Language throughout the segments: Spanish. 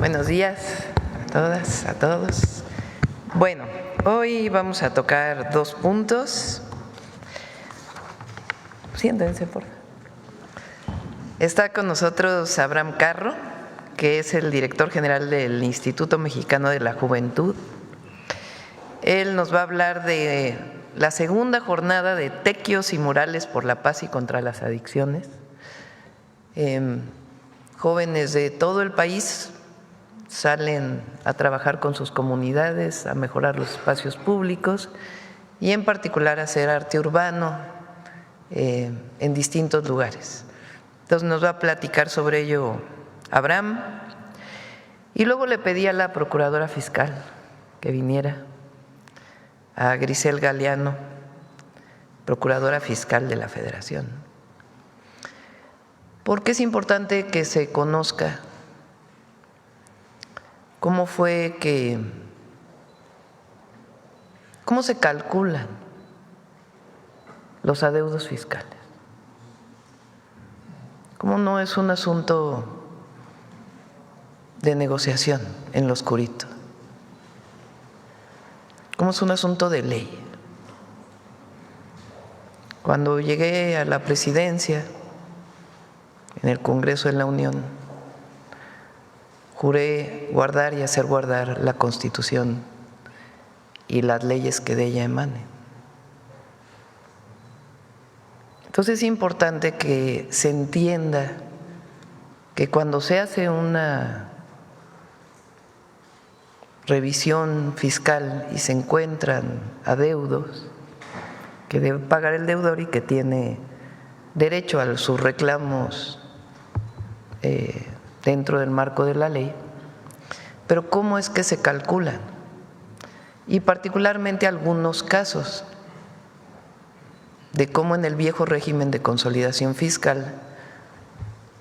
Buenos días a todas, a todos. Bueno, hoy vamos a tocar 2 puntos. Siéntense, por favor. Está con nosotros Abraham Carro, que es el director general del Instituto Mexicano de la Juventud. Él nos va a hablar de la segunda jornada de Tequios y Murales por la Paz y contra las Adicciones. Jóvenes de todo el país salen a trabajar con sus comunidades, a mejorar los espacios públicos y en particular a hacer arte urbano en distintos lugares. Entonces nos va a platicar sobre ello Abraham. Y luego le pedí a la procuradora fiscal que viniera, a Grisel Galeano, procuradora fiscal de la Federación, porque es importante que se conozca cómo se calculan los adeudos fiscales. Cómo no es un asunto de negociación en lo oscurito, cómo es un asunto de ley. Cuando llegué a la presidencia en el Congreso de la Unión, juré guardar y hacer guardar la Constitución y las leyes que de ella emanen. Entonces es importante que se entienda que cuando se hace una revisión fiscal y se encuentran adeudos que debe pagar el deudor y que tiene derecho a sus reclamos dentro del marco de la ley, pero ¿cómo es que se calculan? Y particularmente algunos casos de cómo en el viejo régimen de consolidación fiscal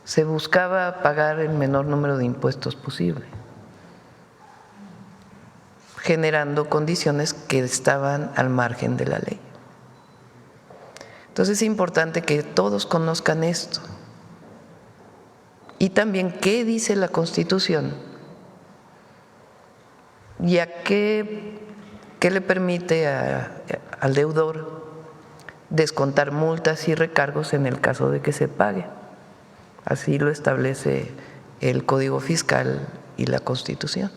se buscaba pagar el menor número de impuestos posible, generando condiciones que estaban al margen de la ley. Entonces es importante que todos conozcan esto y también qué dice la Constitución y a qué le permite al deudor descontar multas y recargos en el caso de que se pague. Así lo establece el Código Fiscal y la Constitución.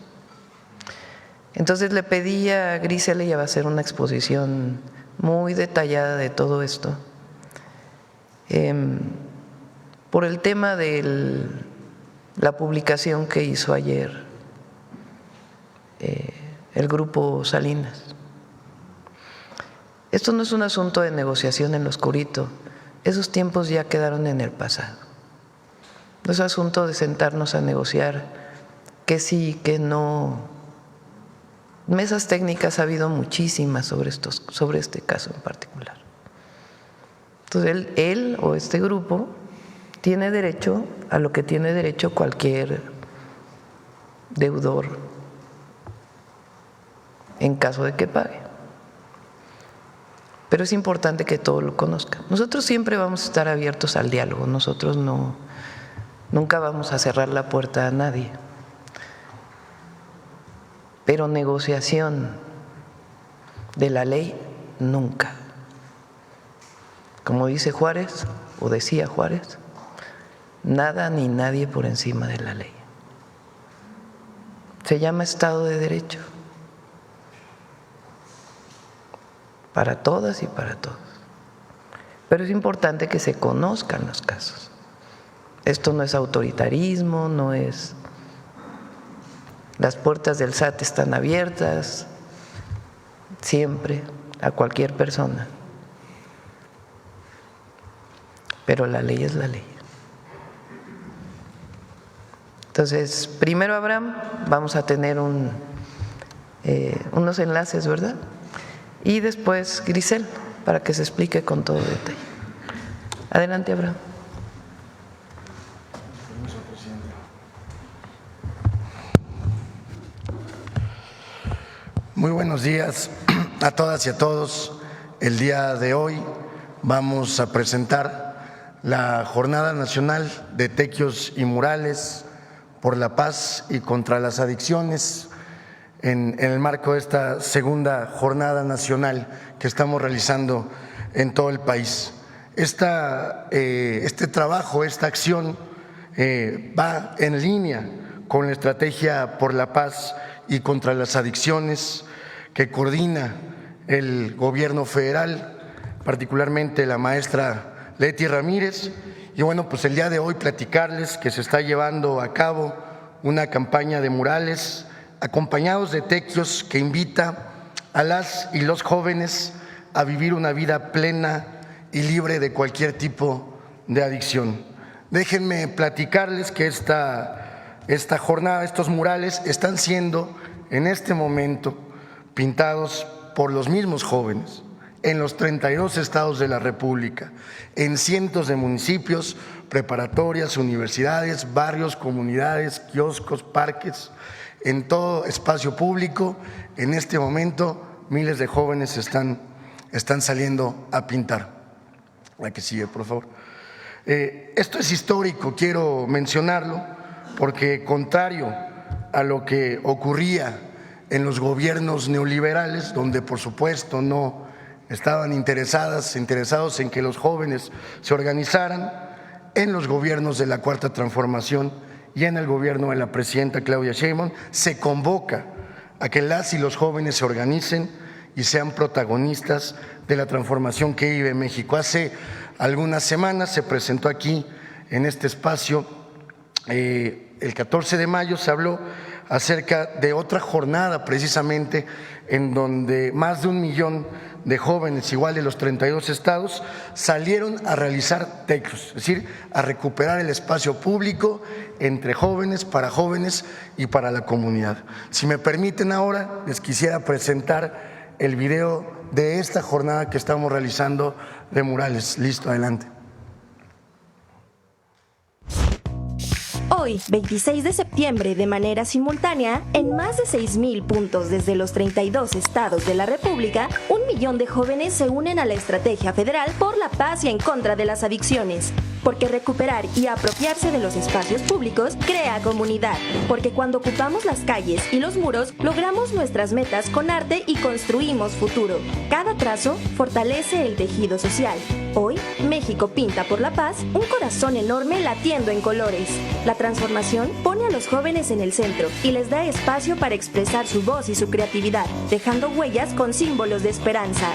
Entonces le pedí a Grisel, ella va a hacer una exposición muy detallada de todo esto, por el tema de la publicación que hizo ayer el Grupo Salinas. Esto no es un asunto de negociación en lo oscurito, esos tiempos ya quedaron en el pasado. No es asunto de sentarnos a negociar que sí, que no. Mesas técnicas ha habido muchísimas sobre este caso en particular. Entonces él o este grupo tiene derecho a lo que tiene derecho cualquier deudor en caso de que pague. Pero es importante que todos lo conozcan. Nosotros siempre vamos a estar abiertos al diálogo, nosotros nunca vamos a cerrar la puerta a nadie. Pero negociación de la ley, nunca. Como dice Juárez, o decía Juárez, nada ni nadie por encima de la ley. Se llama Estado de Derecho. Para todas y para todos. Pero es importante que se conozcan los casos. Esto no es autoritarismo, no es… Las puertas del SAT están abiertas siempre a cualquier persona. Pero la ley es la ley. Entonces, primero Abraham, vamos a tener unos enlaces, ¿verdad? Y después Grisel, para que se explique con todo detalle. Adelante, Abraham. Muy buenos días a todas y a todos. El día de hoy vamos a presentar la Jornada Nacional de Tequios y Murales por la paz y contra las adicciones en el marco de esta segunda jornada nacional que estamos realizando en todo el país. Este trabajo, esta acción va en línea con la estrategia por la paz y contra las adicciones que coordina el gobierno federal, particularmente la maestra Leti Ramírez. Y bueno, pues el día de hoy platicarles que se está llevando a cabo una campaña de murales acompañados de tequios que invita a las y los jóvenes a vivir una vida plena y libre de cualquier tipo de adicción. Déjenme platicarles que esta jornada, estos murales están siendo en este momento pintados por los mismos jóvenes en los 32 estados de la República, en cientos de municipios, preparatorias, universidades, barrios, comunidades, kioscos, parques, en todo espacio público. En este momento miles de jóvenes están saliendo a pintar. La que sigue, por favor. Esto es histórico, quiero mencionarlo, porque contrario a lo que ocurría en los gobiernos neoliberales, donde por supuesto no estaban interesados en que los jóvenes se organizaran, en los gobiernos de la Cuarta Transformación y en el gobierno de la presidenta Claudia Sheinbaum se convoca a que las y los jóvenes se organicen y sean protagonistas de la transformación que vive México. Hace algunas semanas se presentó aquí en este espacio, el 14 de mayo se habló acerca de otra jornada precisamente en donde más de 1 millón de jóvenes, igual de los 32 estados, salieron a realizar tequios, es decir, a recuperar el espacio público entre jóvenes, para jóvenes y para la comunidad. Si me permiten ahora, les quisiera presentar el video de esta jornada que estamos realizando de murales. Listo, adelante. Hoy, 26 de septiembre, de manera simultánea, en más de 6,000 puntos desde los 32 estados de la República, 1 millón de jóvenes se unen a la estrategia federal por la paz y en contra de las adicciones. Porque recuperar y apropiarse de los espacios públicos crea comunidad. Porque cuando ocupamos las calles y los muros, logramos nuestras metas con arte y construimos futuro. Cada trazo fortalece el tejido social. Hoy, México pinta por la paz un corazón enorme latiendo en colores. La transformación pone a los jóvenes en el centro y les da espacio para expresar su voz y su creatividad, dejando huellas con símbolos de esperanza.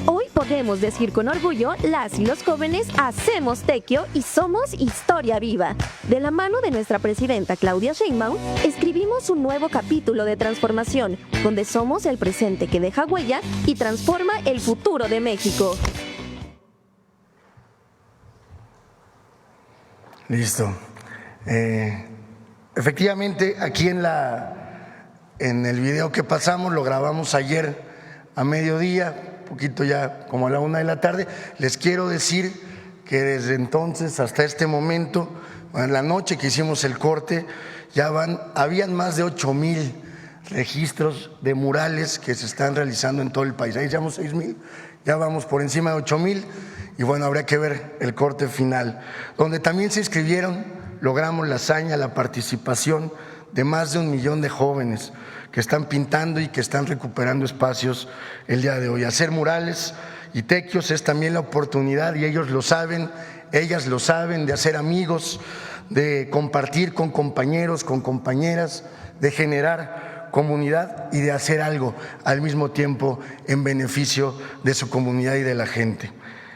Hoy podemos decir con orgullo, las y los jóvenes hacemos tequio y somos historia viva. De la mano de nuestra presidenta Claudia Sheinbaum, escribimos un nuevo capítulo de transformación, donde somos el presente que deja huella y transforma el futuro de México. Listo. Efectivamente, aquí en el video que pasamos, lo grabamos ayer a mediodía, poquito ya como a la 1 de la tarde. Les quiero decir que desde entonces hasta este momento, en la noche que hicimos el corte, habían más de 8,000 registros de murales que se están realizando en todo el país. Ahí llevamos 6,000, ya vamos por encima de 8,000 y bueno, habría que ver el corte final, donde también se inscribieron, logramos la hazaña, la participación de más de 1 millón de jóvenes que están pintando y que están recuperando espacios el día de hoy. Hacer murales y tequios es también la oportunidad, y ellos lo saben, ellas lo saben, de hacer amigos, de compartir con compañeros, con compañeras, de generar comunidad y de hacer algo al mismo tiempo en beneficio de su comunidad y de la gente.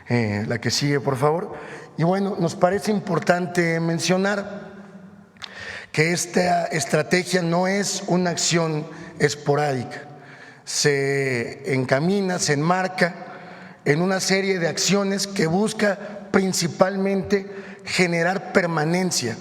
La que sigue, por favor. Y bueno, nos parece importante mencionar que esta estrategia no es una acción esporádica, se encamina, se enmarca en una serie de acciones que busca principalmente generar permanencia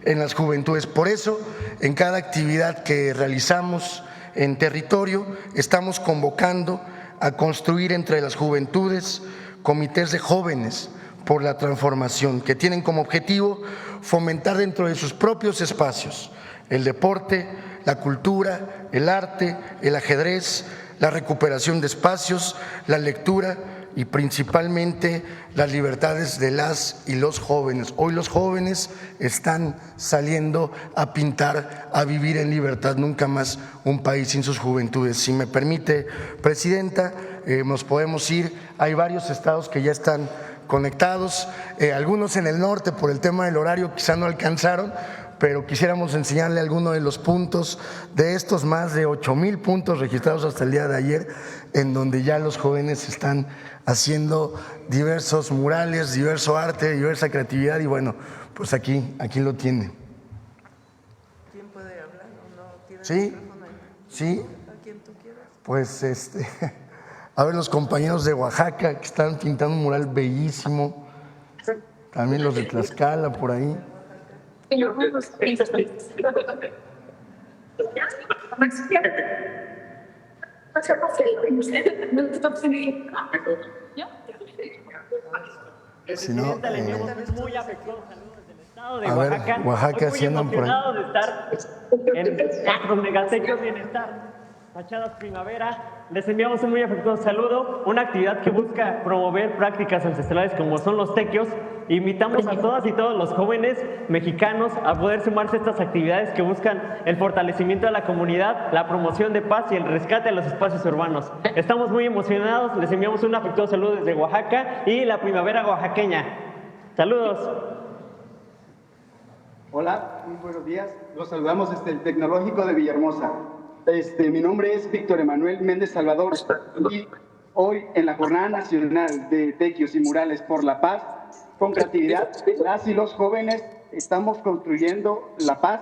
en las juventudes. Por eso, en cada actividad que realizamos en territorio, estamos convocando a construir entre las juventudes comités de jóvenes por la transformación, que tienen como objetivo fomentar dentro de sus propios espacios el deporte, la cultura, el arte, el ajedrez, la recuperación de espacios, la lectura, y principalmente las libertades de las y los jóvenes. Hoy los jóvenes están saliendo a pintar, a vivir en libertad, nunca más un país sin sus juventudes. Si me permite, Presidenta, nos podemos ir. Hay varios estados que ya están conectados, algunos en el norte por el tema del horario quizá no alcanzaron, pero quisiéramos enseñarle algunos de los puntos de estos más de 8,000 puntos registrados hasta el día de ayer, en donde ya los jóvenes están haciendo diversos murales, diverso arte, diversa creatividad, y bueno, pues aquí lo tiene. ¿Quién puede hablar o no? ¿Tiene Sí, micrófono ahí? sí, ¿A quién tú quieras? pues a ver los compañeros de Oaxaca que están pintando un mural bellísimo, también los de Tlaxcala por ahí. Si no, muy afectuosos saludos del estado de a ver, Oaxaca. Oaxaca, Estoy si muy andan por ahí. emocionado de estar en nuestros megatequios Bienestar, Fachadas Primavera. Les enviamos un muy afectuoso saludo, una actividad que busca promover prácticas ancestrales como son los tequios. Invitamos a todas y todos los jóvenes mexicanos a poder sumarse a estas actividades que buscan el fortalecimiento de la comunidad, la promoción de paz y el rescate de los espacios urbanos. Estamos muy emocionados, les enviamos un afectuoso saludo desde Oaxaca y la primavera oaxaqueña. Saludos. Hola, muy buenos días. Los saludamos desde el Tecnológico de Villahermosa. Mi nombre es Víctor Emanuel Méndez Salvador y hoy en la Jornada Nacional de Tequios y Murales por la Paz, con creatividad, las y los jóvenes estamos construyendo la paz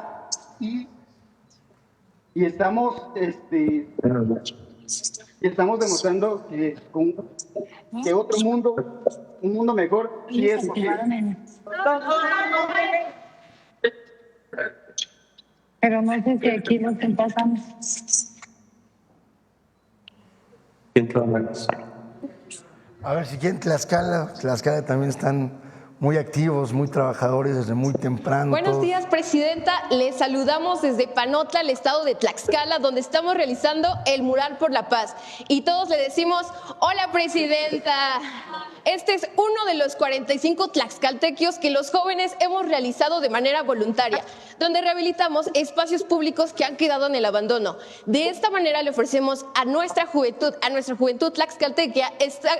y estamos demostrando que otro mundo, un mundo mejor, sí es posible. Pero no sé si aquí nos empezamos. A ver, si quieren Tlaxcala también están muy activos, muy trabajadores desde muy temprano. Buenos todos. días, Presidenta. Les saludamos desde Panotla, el estado de Tlaxcala, donde estamos realizando el Mural por la Paz. Y todos le decimos, hola, Presidenta. Este es uno de los 45 tlaxcaltequios que los jóvenes hemos realizado de manera voluntaria, donde rehabilitamos espacios públicos que han quedado en el abandono. De esta manera le ofrecemos a nuestra juventud tlaxcaltequia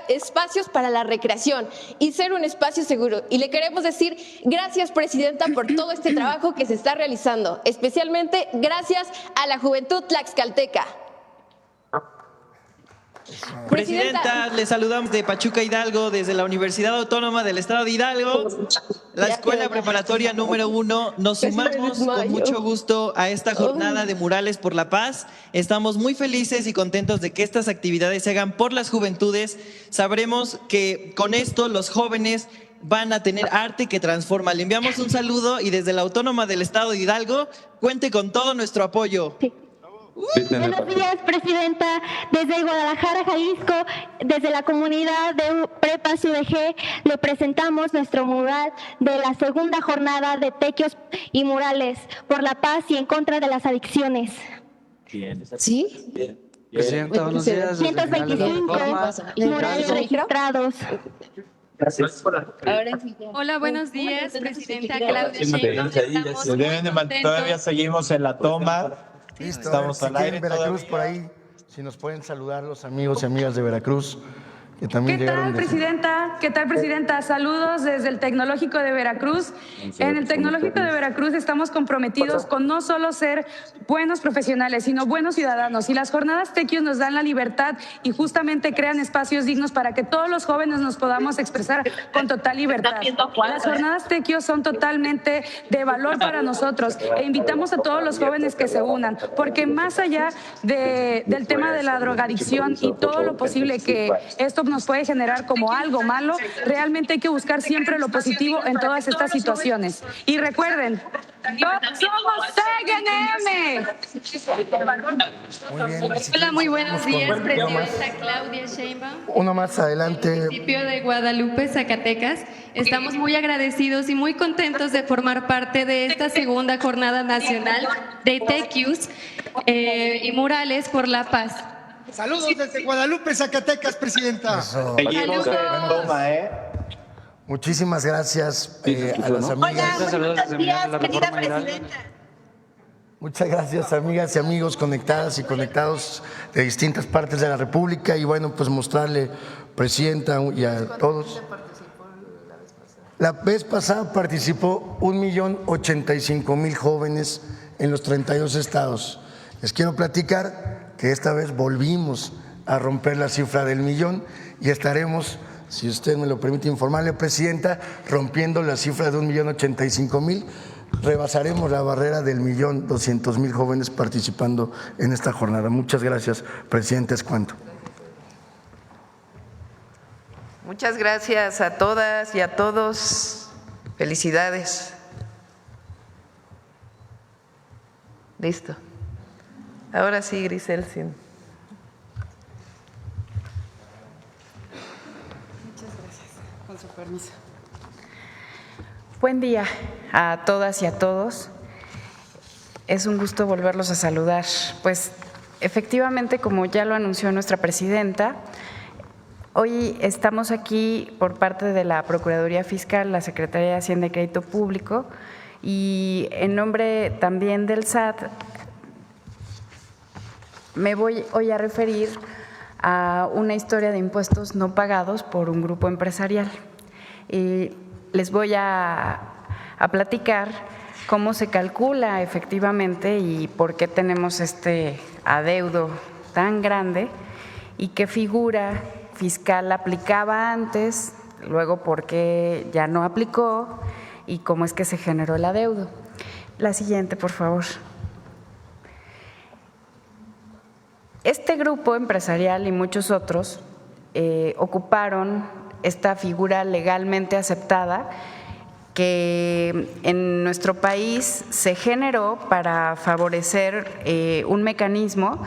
espacios para la recreación y ser un espacio seguro. Y le queremos decir gracias, Presidenta, por todo este trabajo que se está realizando, especialmente gracias a la juventud tlaxcalteca. Presidenta, le saludamos de Pachuca Hidalgo, desde la Universidad Autónoma del Estado de Hidalgo, la Escuela Preparatoria número 1. Nos sumamos con mucho gusto a esta jornada de Murales por la Paz. Estamos muy felices y contentos de que estas actividades se hagan por las juventudes. Sabremos que con esto los jóvenes van a tener arte que transforma. Le enviamos un saludo y desde la Autónoma del Estado de Hidalgo, cuente con todo nuestro apoyo. Buenos días, Presidenta. Desde Guadalajara, Jalisco, desde la comunidad de Prepa CUDG, le presentamos nuestro mural de la segunda jornada de Tequios y Murales por la paz y en contra de las adicciones. ¿Sí? Presidenta, buenos días. 125 murales registrados. Gracias. Hola, buenos días, Presidenta Claudia Sheinbaum. Todavía seguimos en la toma. Listo, Estamos si al quieren aire Veracruz todavía. por ahí, si nos pueden saludar los amigos y amigas de Veracruz que también ¿Qué llegaron tal, desde- Presidenta? ¿Qué tal, Presidenta? Saludos desde el Tecnológico de Veracruz. En el Tecnológico de Veracruz estamos comprometidos con no solo ser buenos profesionales, sino buenos ciudadanos. Y las jornadas Tequios nos dan la libertad y justamente crean espacios dignos para que todos los jóvenes nos podamos expresar con total libertad. Las jornadas Tequios son totalmente de valor para nosotros e invitamos a todos los jóvenes que se unan, porque más allá del tema de la drogadicción y todo lo posible que esto nos puede generar como algo malo, realmente hay que buscar siempre lo positivo en todas estas situaciones. Y recuerden, ¡todos somos TGNM! Muy bien, si Hola, muy buenos vamos con días, uno Presidenta más. Claudia Sheinbaum. Uno más adelante. Municipio de Guadalupe, Zacatecas. Estamos muy agradecidos y muy contentos de formar parte de esta segunda jornada nacional de Tequios y Murales por la Paz. Saludos desde Guadalupe, Zacatecas, presidenta. Seguimos en toma, Muchísimas gracias a las amigas. Buenos días, querida presidenta. Muchas gracias, amigas y amigos conectadas y conectados de distintas partes de la República. Y bueno, pues mostrarle, presidenta, y a todos. La vez pasada participó 1,085,000 jóvenes en los 32 estados. Les quiero platicar que esta vez volvimos a romper la cifra del millón y estaremos, si usted me lo permite informarle, presidenta, rompiendo la cifra de 1,085,000. Rebasaremos la barrera del 1,200,000 jóvenes participando en esta jornada. Muchas gracias, presidenta. Es cuanto. Muchas gracias a todas y a todos. Felicidades. Listo. Ahora sí, Grisel. Sí. Muchas gracias. Con su permiso. Buen día a todas y a todos. Es un gusto volverlos a saludar. Pues efectivamente, como ya lo anunció nuestra presidenta, hoy estamos aquí por parte de la Procuraduría Fiscal, la Secretaría de Hacienda y Crédito Público, y en nombre también del SAT, me voy hoy a referir a una historia de impuestos no pagados por un grupo empresarial. Les voy a platicar cómo se calcula efectivamente y por qué tenemos este adeudo tan grande y qué figura fiscal aplicaba antes, luego por qué ya no aplicó y cómo es que se generó el adeudo. La siguiente, por favor. Este grupo empresarial y muchos otros ocuparon esta figura legalmente aceptada que en nuestro país se generó para favorecer un mecanismo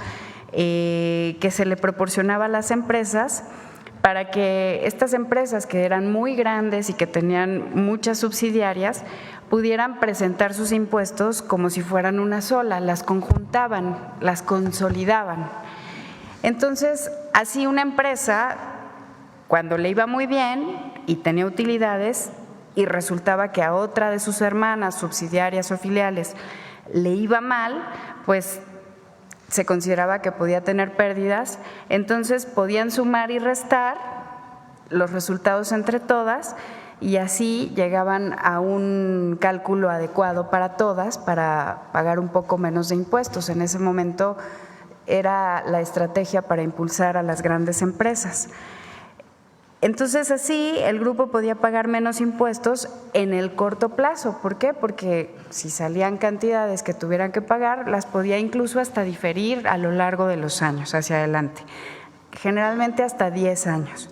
que se le proporcionaba a las empresas para que estas empresas que eran muy grandes y que tenían muchas subsidiarias pudieran presentar sus impuestos como si fueran una sola, las conjuntaban, las consolidaban. Entonces, así una empresa, cuando le iba muy bien y tenía utilidades y resultaba que a otra de sus hermanas, subsidiarias o filiales le iba mal, pues se consideraba que podía tener pérdidas, entonces podían sumar y restar los resultados entre todas y así llegaban a un cálculo adecuado para todas para pagar un poco menos de impuestos. En ese momento era la estrategia para impulsar a las grandes empresas. Entonces así el grupo podía pagar menos impuestos en el corto plazo. ¿Por qué? Porque si salían cantidades que tuvieran que pagar, las podía incluso hasta diferir a lo largo de los años hacia adelante, generalmente hasta 10 años.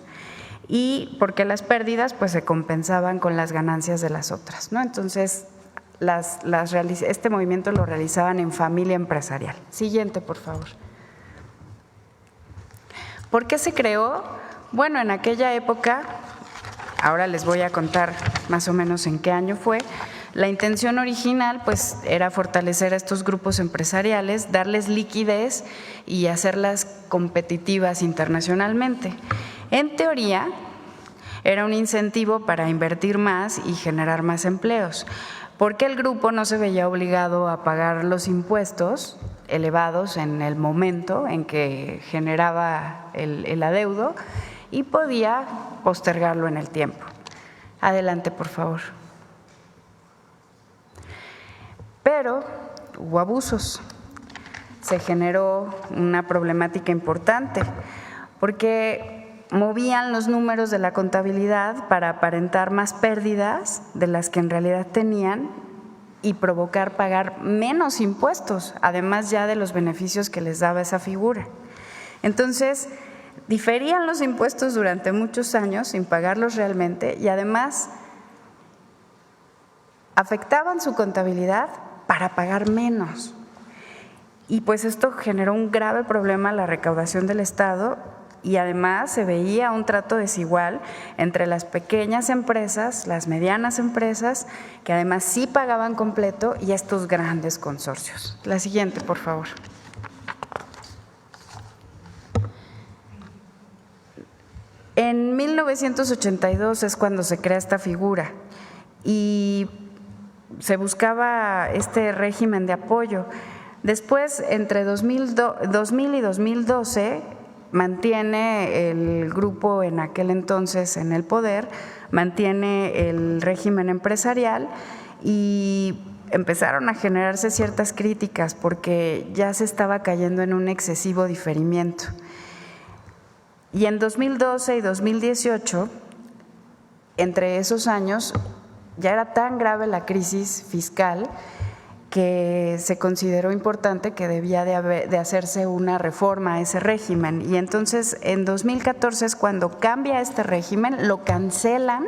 Y porque las pérdidas pues se compensaban con las ganancias de las otras, ¿no? Entonces este movimiento lo realizaban en familia empresarial. Siguiente, por favor. ¿Por qué se creó? Bueno, en aquella época, ahora les voy a contar más o menos en qué año fue, la intención original pues era fortalecer a estos grupos empresariales, darles liquidez y hacerlas competitivas internacionalmente. En teoría, era un incentivo para invertir más y generar más empleos, porque el grupo no se veía obligado a pagar los impuestos elevados en el momento en que generaba el adeudo y podía postergarlo en el tiempo. Adelante, por favor. Pero hubo abusos. Se generó una problemática importante porque movían los números de la contabilidad para aparentar más pérdidas de las que en realidad tenían y provocar pagar menos impuestos, además ya de los beneficios que les daba esa figura. Entonces, diferían los impuestos durante muchos años sin pagarlos realmente y además afectaban su contabilidad para pagar menos. Y pues esto generó un grave problema a la recaudación del Estado y además se veía un trato desigual entre las pequeñas empresas, las medianas empresas, que además sí pagaban completo, y estos grandes consorcios. La siguiente, por favor. En 1982 es cuando se crea esta figura y se buscaba este régimen de apoyo. Después, entre 2000 y 2012, mantiene el grupo en aquel entonces en el poder, mantiene el régimen empresarial y empezaron a generarse ciertas críticas porque ya se estaba cayendo en un excesivo diferimiento. Y en 2012 y 2018, entre esos años, ya era tan grave la crisis fiscal que se consideró importante que debía de hacerse una reforma a ese régimen. Y entonces en 2014 es cuando cambia este régimen, lo cancelan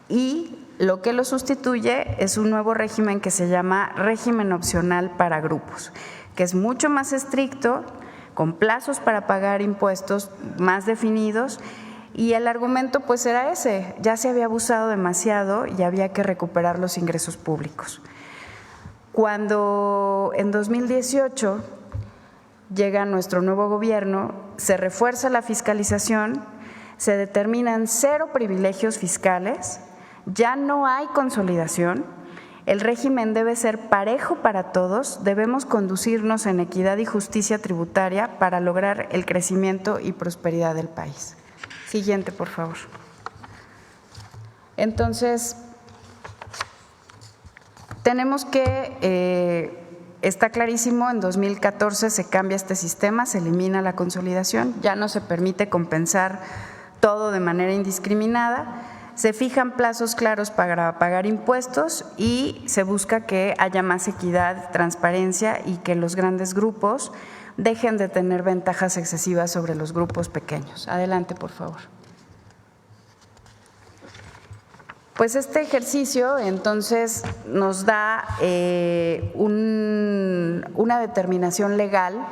y lo que lo sustituye es un nuevo régimen que se llama régimen opcional para grupos, que es mucho más estricto, con plazos para pagar impuestos más definidos. Y el argumento pues era ese, ya se había abusado demasiado y había que recuperar los ingresos públicos. Cuando en 2018 llega nuestro nuevo gobierno, se refuerza la fiscalización, se determinan 0 privilegios fiscales, ya no hay consolidación, el régimen debe ser parejo para todos, debemos conducirnos en equidad y justicia tributaria para lograr el crecimiento y prosperidad del país. Siguiente, por favor. Entonces, tenemos que, está clarísimo, en 2014 se cambia este sistema, se elimina la consolidación, ya no se permite compensar todo de manera indiscriminada, se fijan plazos claros para pagar impuestos y se busca que haya más equidad, transparencia y que los grandes grupos dejen de tener ventajas excesivas sobre los grupos pequeños. Adelante, por favor. Pues este ejercicio entonces nos da una determinación legal,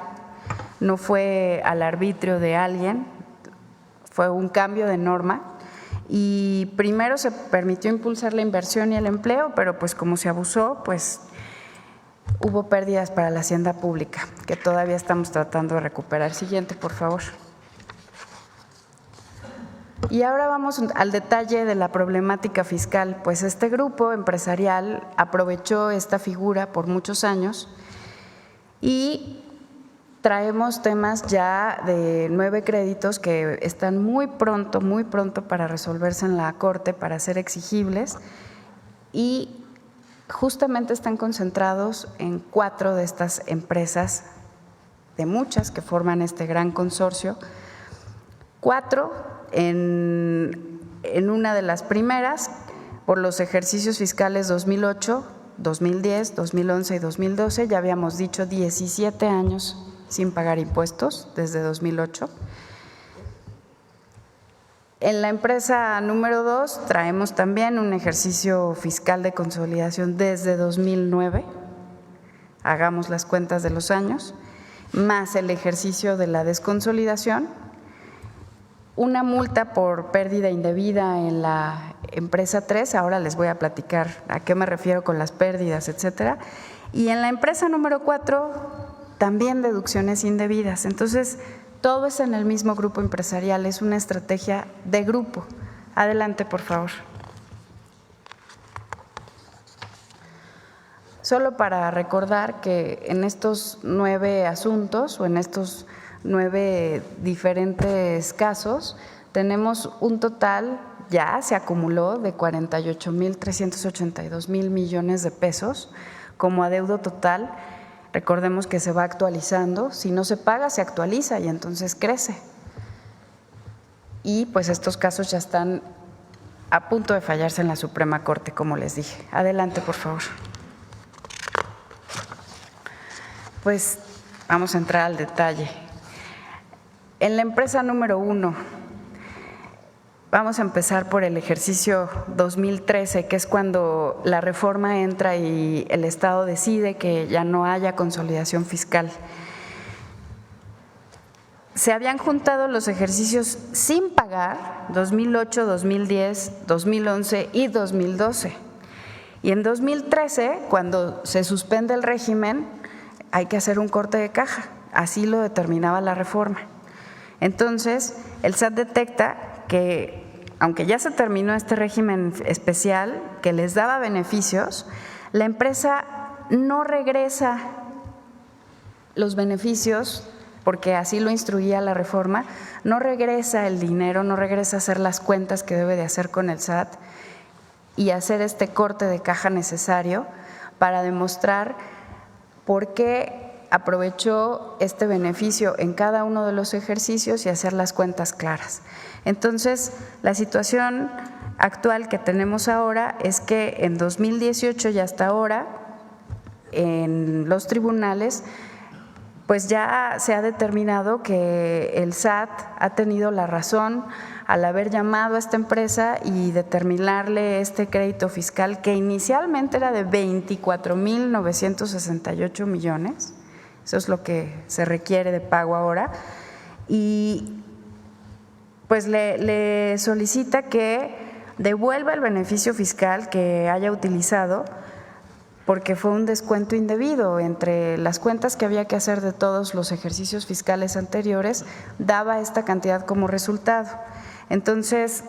no fue al arbitrio de alguien, fue un cambio de norma y primero se permitió impulsar la inversión y el empleo, pero pues como se abusó, pues hubo pérdidas para la hacienda pública que todavía estamos tratando de recuperar. Siguiente, por favor. Y ahora vamos al detalle de la problemática fiscal. Pues este grupo empresarial aprovechó esta figura por muchos años y traemos temas ya de 9 créditos que están muy pronto para resolverse en la Corte, para ser exigibles y justamente están concentrados en 4 de estas empresas, de muchas que forman este gran consorcio, 4 en una de las primeras por los ejercicios fiscales 2008, 2010, 2011 y 2012, ya habíamos dicho 17 años sin pagar impuestos desde 2008. En la empresa número 2 traemos también un ejercicio fiscal de consolidación desde 2009, hagamos las cuentas de los años, más el ejercicio de la desconsolidación, una multa por pérdida indebida en la empresa 3, ahora les voy a platicar a qué me refiero con las pérdidas, etcétera, y en la empresa número 4 también deducciones indebidas. Entonces, todo es en el mismo grupo empresarial, es una estrategia de grupo. Adelante, por favor. Solo para recordar que en estos 9 asuntos o en estos 9 diferentes casos tenemos un total, ya se acumuló, de 48,382,000 millones de pesos como adeudo total. Recordemos que se va actualizando, si no se paga se actualiza y entonces crece. Y pues estos casos ya están a punto de fallarse en la Suprema Corte, como les dije. Adelante, por favor. Pues vamos a entrar al detalle. En la empresa número 1, vamos a empezar por el ejercicio 2013, que es cuando la reforma entra y el Estado decide que ya no haya consolidación fiscal. Se habían juntado los ejercicios sin pagar, 2008, 2010, 2011 y 2012. Y en 2013, cuando se suspende el régimen, hay que hacer un corte de caja, así lo determinaba la reforma. Entonces, el SAT detecta que, aunque ya se terminó este régimen especial que les daba beneficios, la empresa no regresa los beneficios, porque así lo instruía la reforma, no regresa el dinero, no regresa a hacer las cuentas que debe de hacer con el SAT y hacer este corte de caja necesario para demostrar por qué aprovechó este beneficio en cada uno de los ejercicios y hacer las cuentas claras. Entonces, la situación actual que tenemos ahora es que en 2018 y hasta ahora, en los tribunales, pues ya se ha determinado que el SAT ha tenido la razón al haber llamado a esta empresa y determinarle este crédito fiscal que inicialmente era de 24,968 millones. Eso es lo que se requiere de pago ahora, y pues le solicita que devuelva el beneficio fiscal que haya utilizado, porque fue un descuento indebido entre las cuentas que había que hacer de todos los ejercicios fiscales anteriores, daba esta cantidad como resultado. Entonces,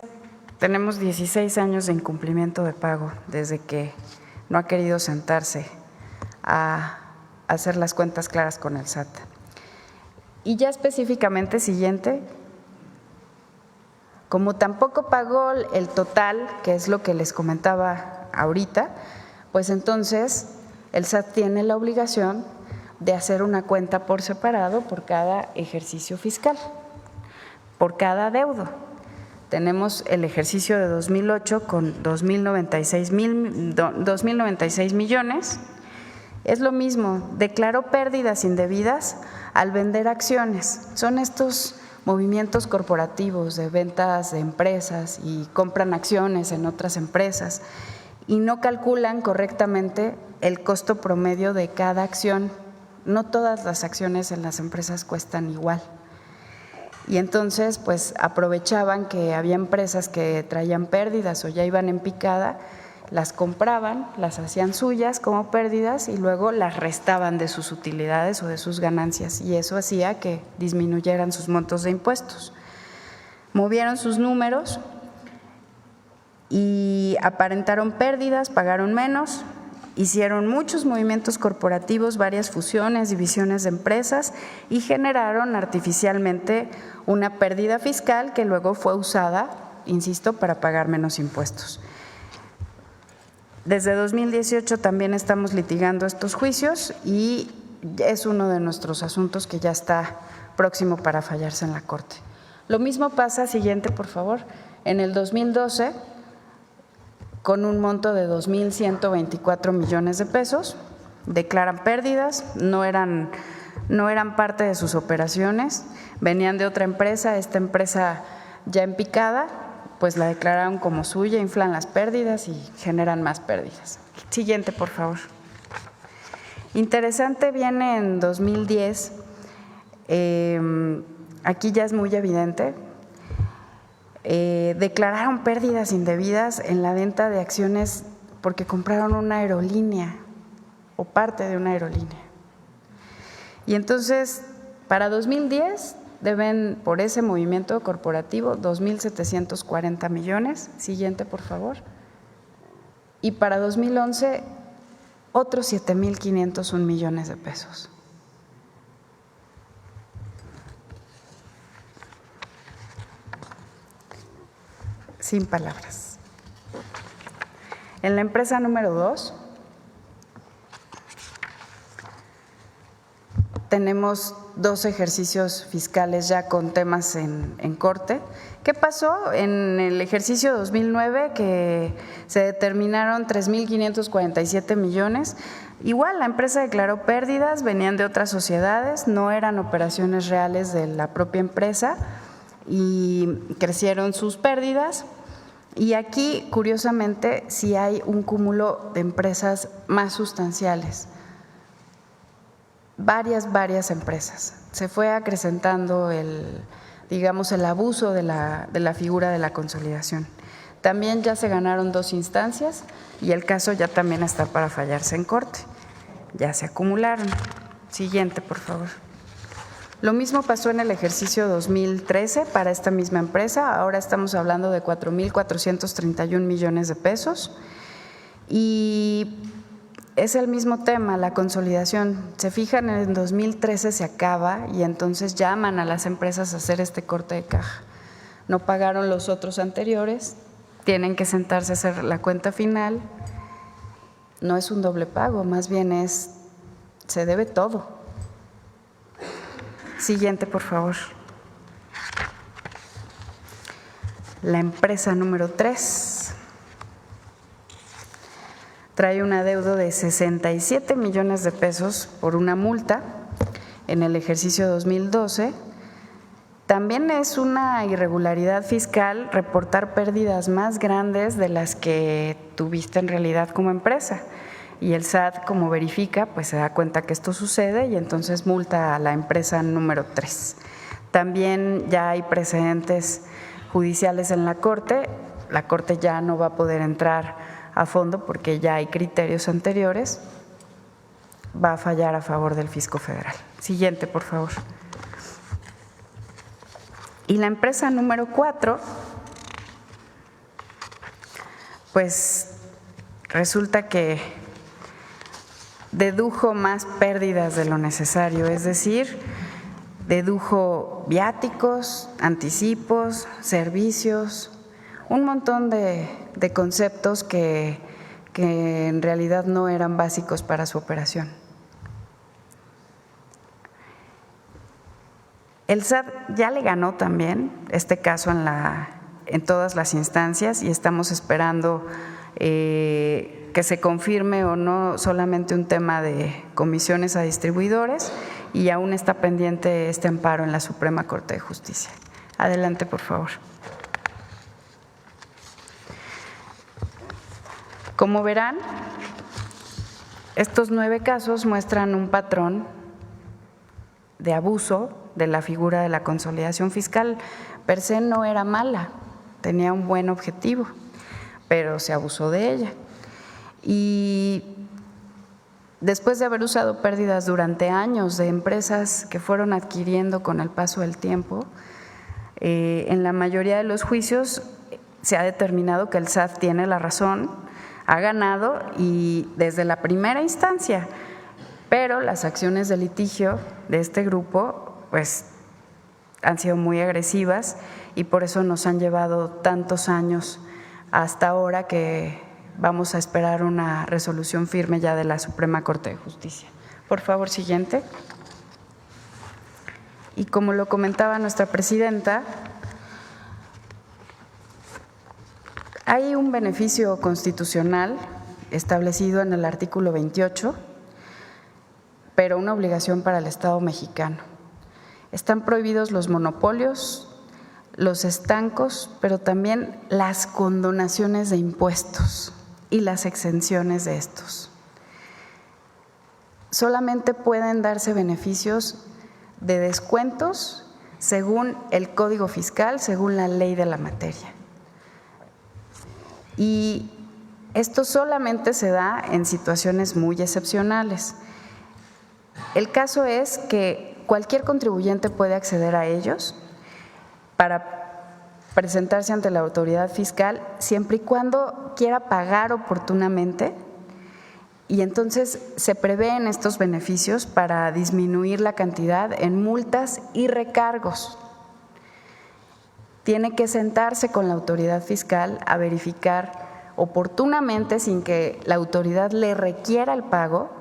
tenemos 16 años de incumplimiento de pago desde que no ha querido sentarse a hacer las cuentas claras con el SAT. Y ya específicamente, siguiente, como tampoco pagó el total, que es lo que les comentaba ahorita, pues entonces el SAT tiene la obligación de hacer una cuenta por separado por cada ejercicio fiscal, por cada adeudo. Tenemos el ejercicio de 2008 con 2,096 millones. Es lo mismo, declaró pérdidas indebidas al vender acciones. Son estos movimientos corporativos de ventas de empresas y compran acciones en otras empresas y no calculan correctamente el costo promedio de cada acción. No todas las acciones en las empresas cuestan igual. Y entonces, pues aprovechaban que había empresas que traían pérdidas o ya iban en picada, las compraban, las hacían suyas como pérdidas y luego las restaban de sus utilidades o de sus ganancias, y eso hacía que disminuyeran sus montos de impuestos. Movieron sus números y aparentaron pérdidas, pagaron menos, hicieron muchos movimientos corporativos, varias fusiones, divisiones de empresas y generaron artificialmente una pérdida fiscal que luego fue usada, insisto, para pagar menos impuestos. Desde 2018 también estamos litigando estos juicios y es uno de nuestros asuntos que ya está próximo para fallarse en la Corte. Lo mismo pasa, siguiente por favor, en el 2012 con un monto de 2,124 millones de pesos, declaran pérdidas, no eran parte de sus operaciones, venían de otra empresa, esta empresa ya en picada, pues la declararon como suya, inflan las pérdidas y generan más pérdidas. Siguiente, por favor. Interesante, viene en 2010, aquí ya es muy evidente, declararon pérdidas indebidas en la venta de acciones porque compraron una aerolínea o parte de una aerolínea. Y entonces, para 2010 deben por ese movimiento corporativo 2,740 millones. Siguiente, por favor. Y para 2011, otros 7,501 millones de pesos. Sin palabras. En la empresa número 2, tenemos 2 ejercicios fiscales ya con temas en corte. ¿Qué pasó? En el ejercicio 2009 que se determinaron 3,547 millones. Igual la empresa declaró pérdidas, venían de otras sociedades, no eran operaciones reales de la propia empresa y crecieron sus pérdidas. Y aquí, curiosamente, sí hay un cúmulo de empresas más sustanciales. Varias empresas. Se fue acrecentando el abuso de la figura de la consolidación. También ya se ganaron 2 instancias y el caso ya también está para fallarse en corte. Ya se acumularon. Siguiente, por favor. Lo mismo pasó en el ejercicio 2013 para esta misma empresa. Ahora estamos hablando de 4.431 millones de pesos. Y es el mismo tema, la consolidación. Se fijan, en el 2013 se acaba y entonces llaman a las empresas a hacer este corte de caja. No pagaron los otros anteriores, tienen que sentarse a hacer la cuenta final. No es un doble pago, más bien se debe todo. Siguiente, por favor. La empresa número 3 trae un adeudo de 67 millones de pesos por una multa en el ejercicio 2012. También es una irregularidad fiscal reportar pérdidas más grandes de las que tuviste en realidad como empresa. Y el SAT, como verifica, pues se da cuenta que esto sucede y entonces multa a la empresa número 3. También ya hay precedentes judiciales en la Corte ya no va a poder entrar a fondo porque ya hay criterios anteriores, va a fallar a favor del fisco federal. Siguiente, por favor. Y la empresa número 4, pues resulta que dedujo más pérdidas de lo necesario, es decir, dedujo viáticos, anticipos, servicios, un montón de conceptos que en realidad no eran básicos para su operación. El SAT ya le ganó también este caso en todas las instancias y estamos esperando que se confirme o no solamente un tema de comisiones a distribuidores y aún está pendiente este amparo en la Suprema Corte de Justicia. Adelante, por favor. Como verán, estos 9 casos muestran un patrón de abuso de la figura de la consolidación fiscal. Per se no era mala, tenía un buen objetivo, pero se abusó de ella. Y después de haber usado pérdidas durante años de empresas que fueron adquiriendo con el paso del tiempo, en la mayoría de los juicios se ha determinado que el SAT tiene la razón, ha ganado y desde la primera instancia, pero las acciones de litigio de este grupo pues han sido muy agresivas y por eso nos han llevado tantos años hasta ahora que vamos a esperar una resolución firme ya de la Suprema Corte de Justicia. Por favor, siguiente. Y como lo comentaba nuestra presidenta, hay un beneficio constitucional establecido en el artículo 28, pero una obligación para el Estado mexicano. Están prohibidos los monopolios, los estancos, pero también las condonaciones de impuestos y las exenciones de estos. Solamente pueden darse beneficios de descuentos según el Código Fiscal, según la ley de la materia. Y esto solamente se da en situaciones muy excepcionales. El caso es que cualquier contribuyente puede acceder a ellos para presentarse ante la autoridad fiscal siempre y cuando quiera pagar oportunamente y entonces se prevén estos beneficios para disminuir la cantidad en multas y recargos. Tiene que sentarse con la autoridad fiscal a verificar oportunamente sin que la autoridad le requiera el pago,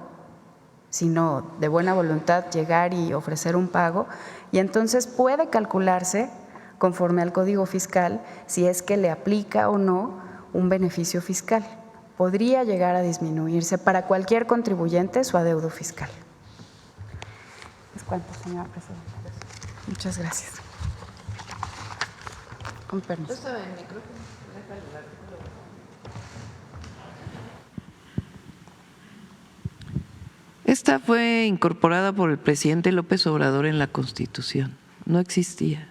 sino de buena voluntad llegar y ofrecer un pago y entonces puede calcularse conforme al Código Fiscal si es que le aplica o no un beneficio fiscal. Podría llegar a disminuirse para cualquier contribuyente su adeudo fiscal. ¿Es cuánto, señora presidenta? Muchas gracias. Con permiso. Esta fue incorporada por el presidente López Obrador en la Constitución. No existía.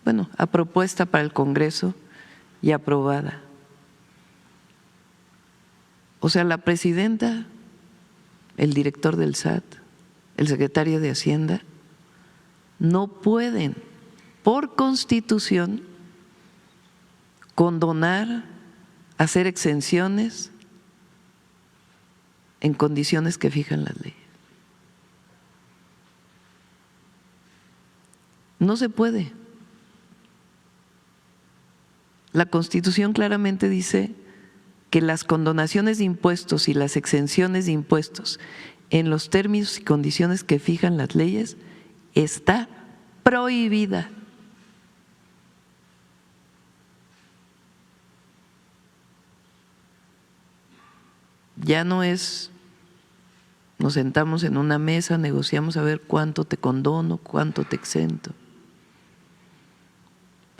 Bueno, a propuesta para el Congreso y aprobada. O sea, la presidenta, el director del SAT, el secretario de Hacienda, no pueden, por Constitución, condonar, hacer exenciones en condiciones que fijan las leyes. No se puede. La Constitución claramente dice que las condonaciones de impuestos y las exenciones de impuestos en los términos y condiciones que fijan las leyes está prohibida. Ya no es, nos sentamos en una mesa, negociamos a ver cuánto te condono, cuánto te exento.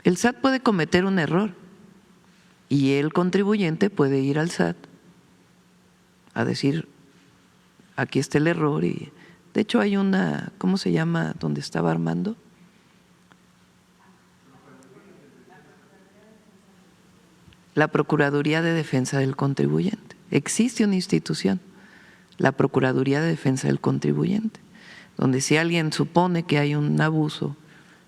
El SAT puede cometer un error y el contribuyente puede ir al SAT a decir, aquí está el error. Y de hecho hay una, ¿cómo se llama? ¿Dónde estaba Armando? La Procuraduría de Defensa del Contribuyente. Existe una institución, la Procuraduría de Defensa del Contribuyente, donde si alguien supone que hay un abuso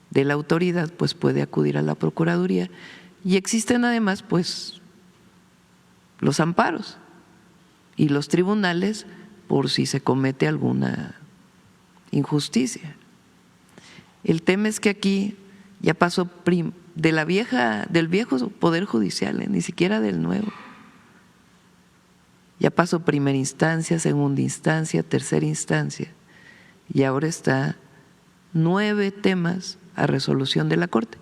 de la autoridad, pues puede acudir a la Procuraduría. Y existen además pues los amparos y los tribunales por si se comete alguna injusticia. El tema es que aquí ya pasó del viejo Poder Judicial, ni siquiera del nuevo. Ya pasó primera instancia, segunda instancia, tercera instancia y ahora está 9 temas a resolución de la Corte,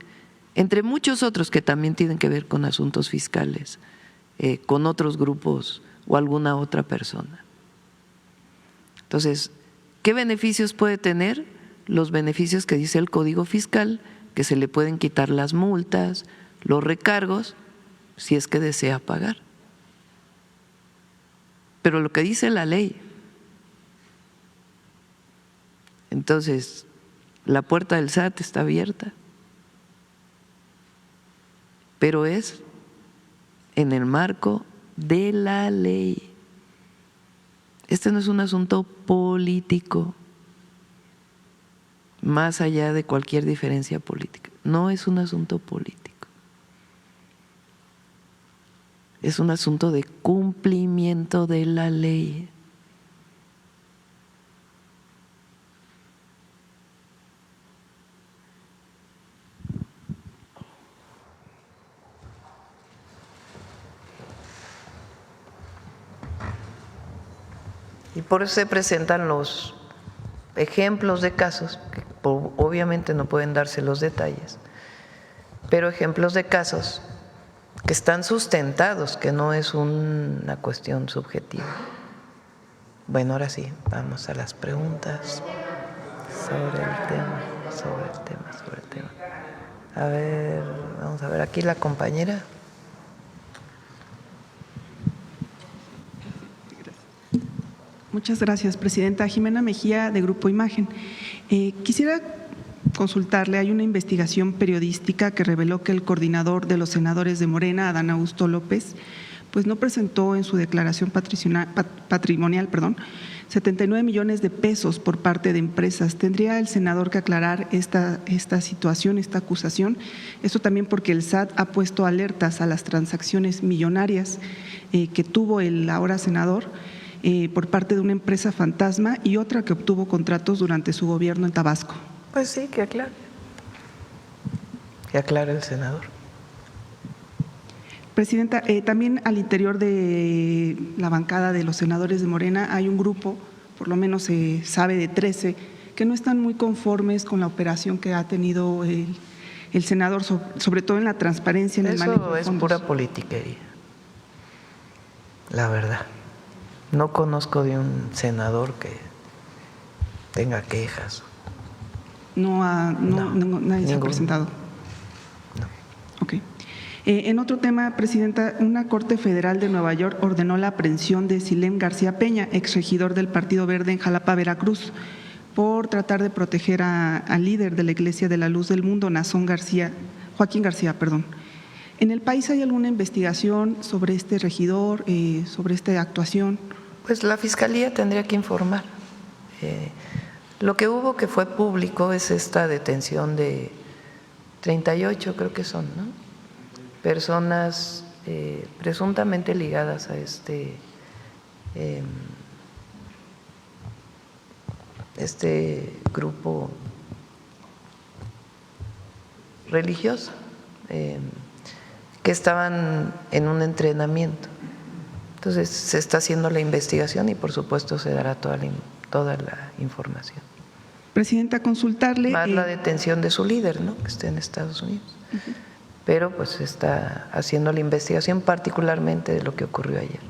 entre muchos otros que también tienen que ver con asuntos fiscales, con otros grupos o alguna otra persona. Entonces, ¿qué beneficios puede tener? Los beneficios que dice el Código Fiscal, que se le pueden quitar las multas, los recargos, si es que desea pagar. Pero lo que dice la ley. Entonces, la puerta del SAT está abierta, pero es en el marco de la ley. Este no es un asunto político, más allá de cualquier diferencia política. No es un asunto político. Es un asunto de cumplimiento de la ley. Y por eso se presentan los ejemplos de casos, que obviamente no pueden darse los detalles, pero ejemplos de casos que están sustentados, que no es una cuestión subjetiva. Bueno, ahora sí, vamos a las preguntas sobre el tema. A ver, vamos a ver aquí la compañera. Muchas gracias, Presidenta. Jimena Mejía, de Grupo Imagen. Quisiera consultarle, hay una investigación periodística que reveló que el coordinador de los senadores de Morena, Adán Augusto López, pues no presentó en su declaración patrimonial 79 millones de pesos por parte de empresas. ¿Tendría el senador que aclarar esta situación, esta acusación? Esto también porque el SAT ha puesto alertas a las transacciones millonarias que tuvo el ahora senador por parte de una empresa fantasma y otra que obtuvo contratos durante su gobierno en Tabasco. Pues sí, que aclare. Que aclare el senador. Presidenta, también al interior de la bancada de los senadores de Morena hay un grupo, por lo menos se sabe de 13, que no están muy conformes con la operación que ha tenido el senador, sobre todo en la transparencia en el manejo de fondos. Eso es pura politiquería, la verdad. No conozco de un senador que tenga quejas. Nadie se ha presentado. No. Ok. En otro tema, Presidenta, una Corte Federal de Nueva York ordenó la aprehensión de Silén García Peña, exregidor del Partido Verde en Jalapa, Veracruz, por tratar de proteger al líder de la Iglesia de la Luz del Mundo, Joaquín García. ¿En el país hay alguna investigación sobre este regidor, sobre esta actuación? Pues la Fiscalía tendría que informar. Lo que hubo que fue público es esta detención de 38, creo que son, ¿no? Personas presuntamente ligadas a este grupo religioso, que estaban en un entrenamiento. Entonces se está haciendo la investigación y por supuesto se dará toda la información. Presidenta, consultarle… Más la detención de su líder, ¿no?, que está en Estados Unidos. Pero pues se está haciendo la investigación particularmente de lo que ocurrió ayer.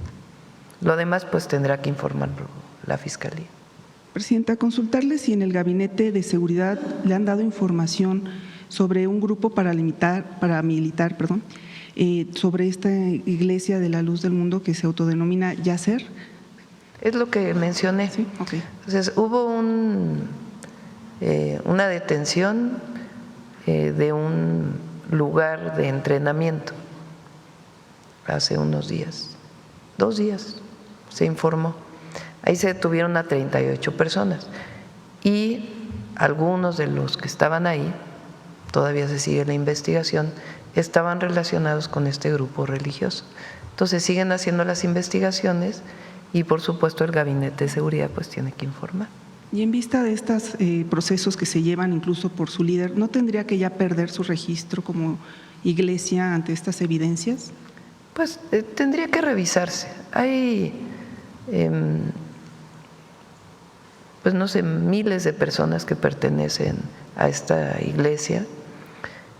Lo demás pues tendrá que informarlo la Fiscalía. Presidenta, consultarle si en el Gabinete de Seguridad le han dado información sobre un grupo paramilitar, sobre esta Iglesia de la Luz del Mundo que se autodenomina Yacer. Es lo que mencioné. Sí, okay. Entonces hubo una detención de un lugar de entrenamiento hace unos días, 2 días, se informó. Ahí se detuvieron a 38 personas y algunos de los que estaban ahí, todavía se sigue la investigación, estaban relacionados con este grupo religioso. Entonces siguen haciendo las investigaciones y por supuesto el Gabinete de Seguridad pues tiene que informar. Y en vista de estos procesos que se llevan incluso por su líder, ¿no tendría que ya perder su registro como iglesia ante estas evidencias? Pues tendría que revisarse. Hay, pues no sé, miles de personas que pertenecen a esta iglesia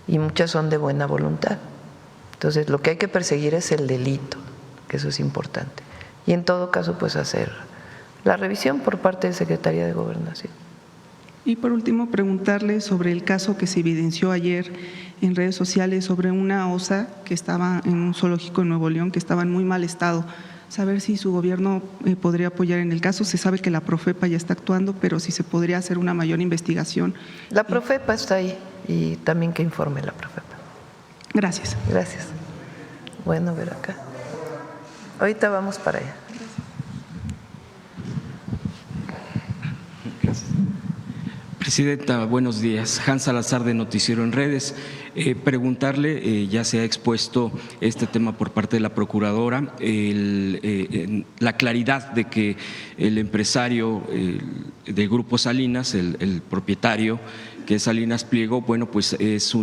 y muchas son de buena voluntad. Entonces lo que hay que perseguir es el delito, que eso es importante. Y en todo caso pues hacer la revisión por parte de Secretaría de Gobernación. Y por último, preguntarle sobre el caso que se evidenció ayer en redes sociales sobre una osa que estaba en un zoológico en Nuevo León, que estaba en muy mal estado. Saber si su gobierno podría apoyar en el caso. Se sabe que la Profepa ya está actuando, pero si se podría hacer una mayor investigación. La Profepa está ahí y también que informe la Profepa. Gracias. Gracias. Bueno, ver acá. Ahorita vamos para allá. Presidenta, buenos días. Hans Salazar de Noticiero en Redes. Preguntarle, ya se ha expuesto este tema por parte de la Procuradora, la claridad de que el empresario del Grupo Salinas, el propietario, que es Salinas Pliego, bueno, pues es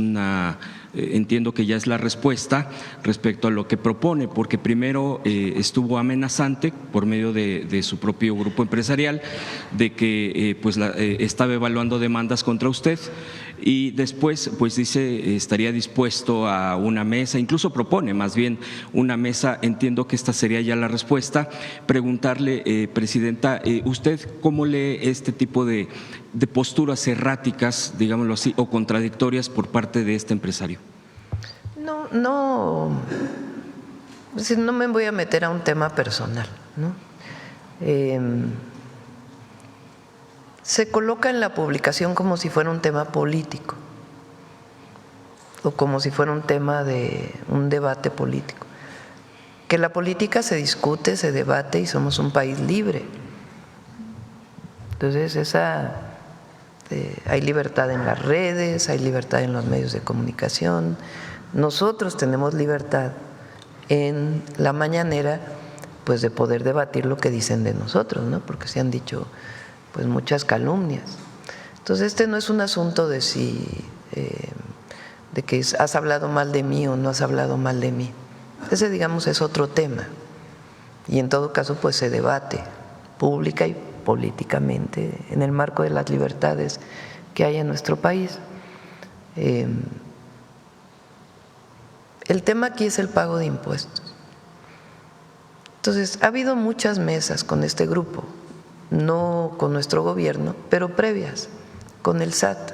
entiendo que ya es la respuesta respecto a lo que propone, porque primero estuvo amenazante por medio de su propio grupo empresarial de que estaba evaluando demandas contra usted y después pues dice estaría dispuesto a una mesa, incluso propone más bien una mesa. Entiendo que esta sería ya la respuesta. Preguntarle, Presidenta, ¿usted cómo lee este tipo de posturas erráticas, digámoslo así, o contradictorias por parte de este empresario? No me voy a meter a un tema personal, ¿no? Se coloca en la publicación como si fuera un tema político o como si fuera un tema de un debate político. Que la política se discute, se debate y somos un país libre. Entonces hay libertad en las redes, hay libertad en los medios de comunicación. Nosotros tenemos libertad en la mañanera pues de poder debatir lo que dicen de nosotros, ¿no? Porque se han dicho pues muchas calumnias. Entonces este no es un asunto de de que has hablado mal de mí o no has hablado mal de mí. Ese, digamos, es otro tema y en todo caso pues se debate pública y políticamente en el marco de las libertades que hay en nuestro país. El tema aquí es el pago de impuestos. Entonces ha habido muchas mesas con este grupo, no con nuestro gobierno, pero previas con el SAT,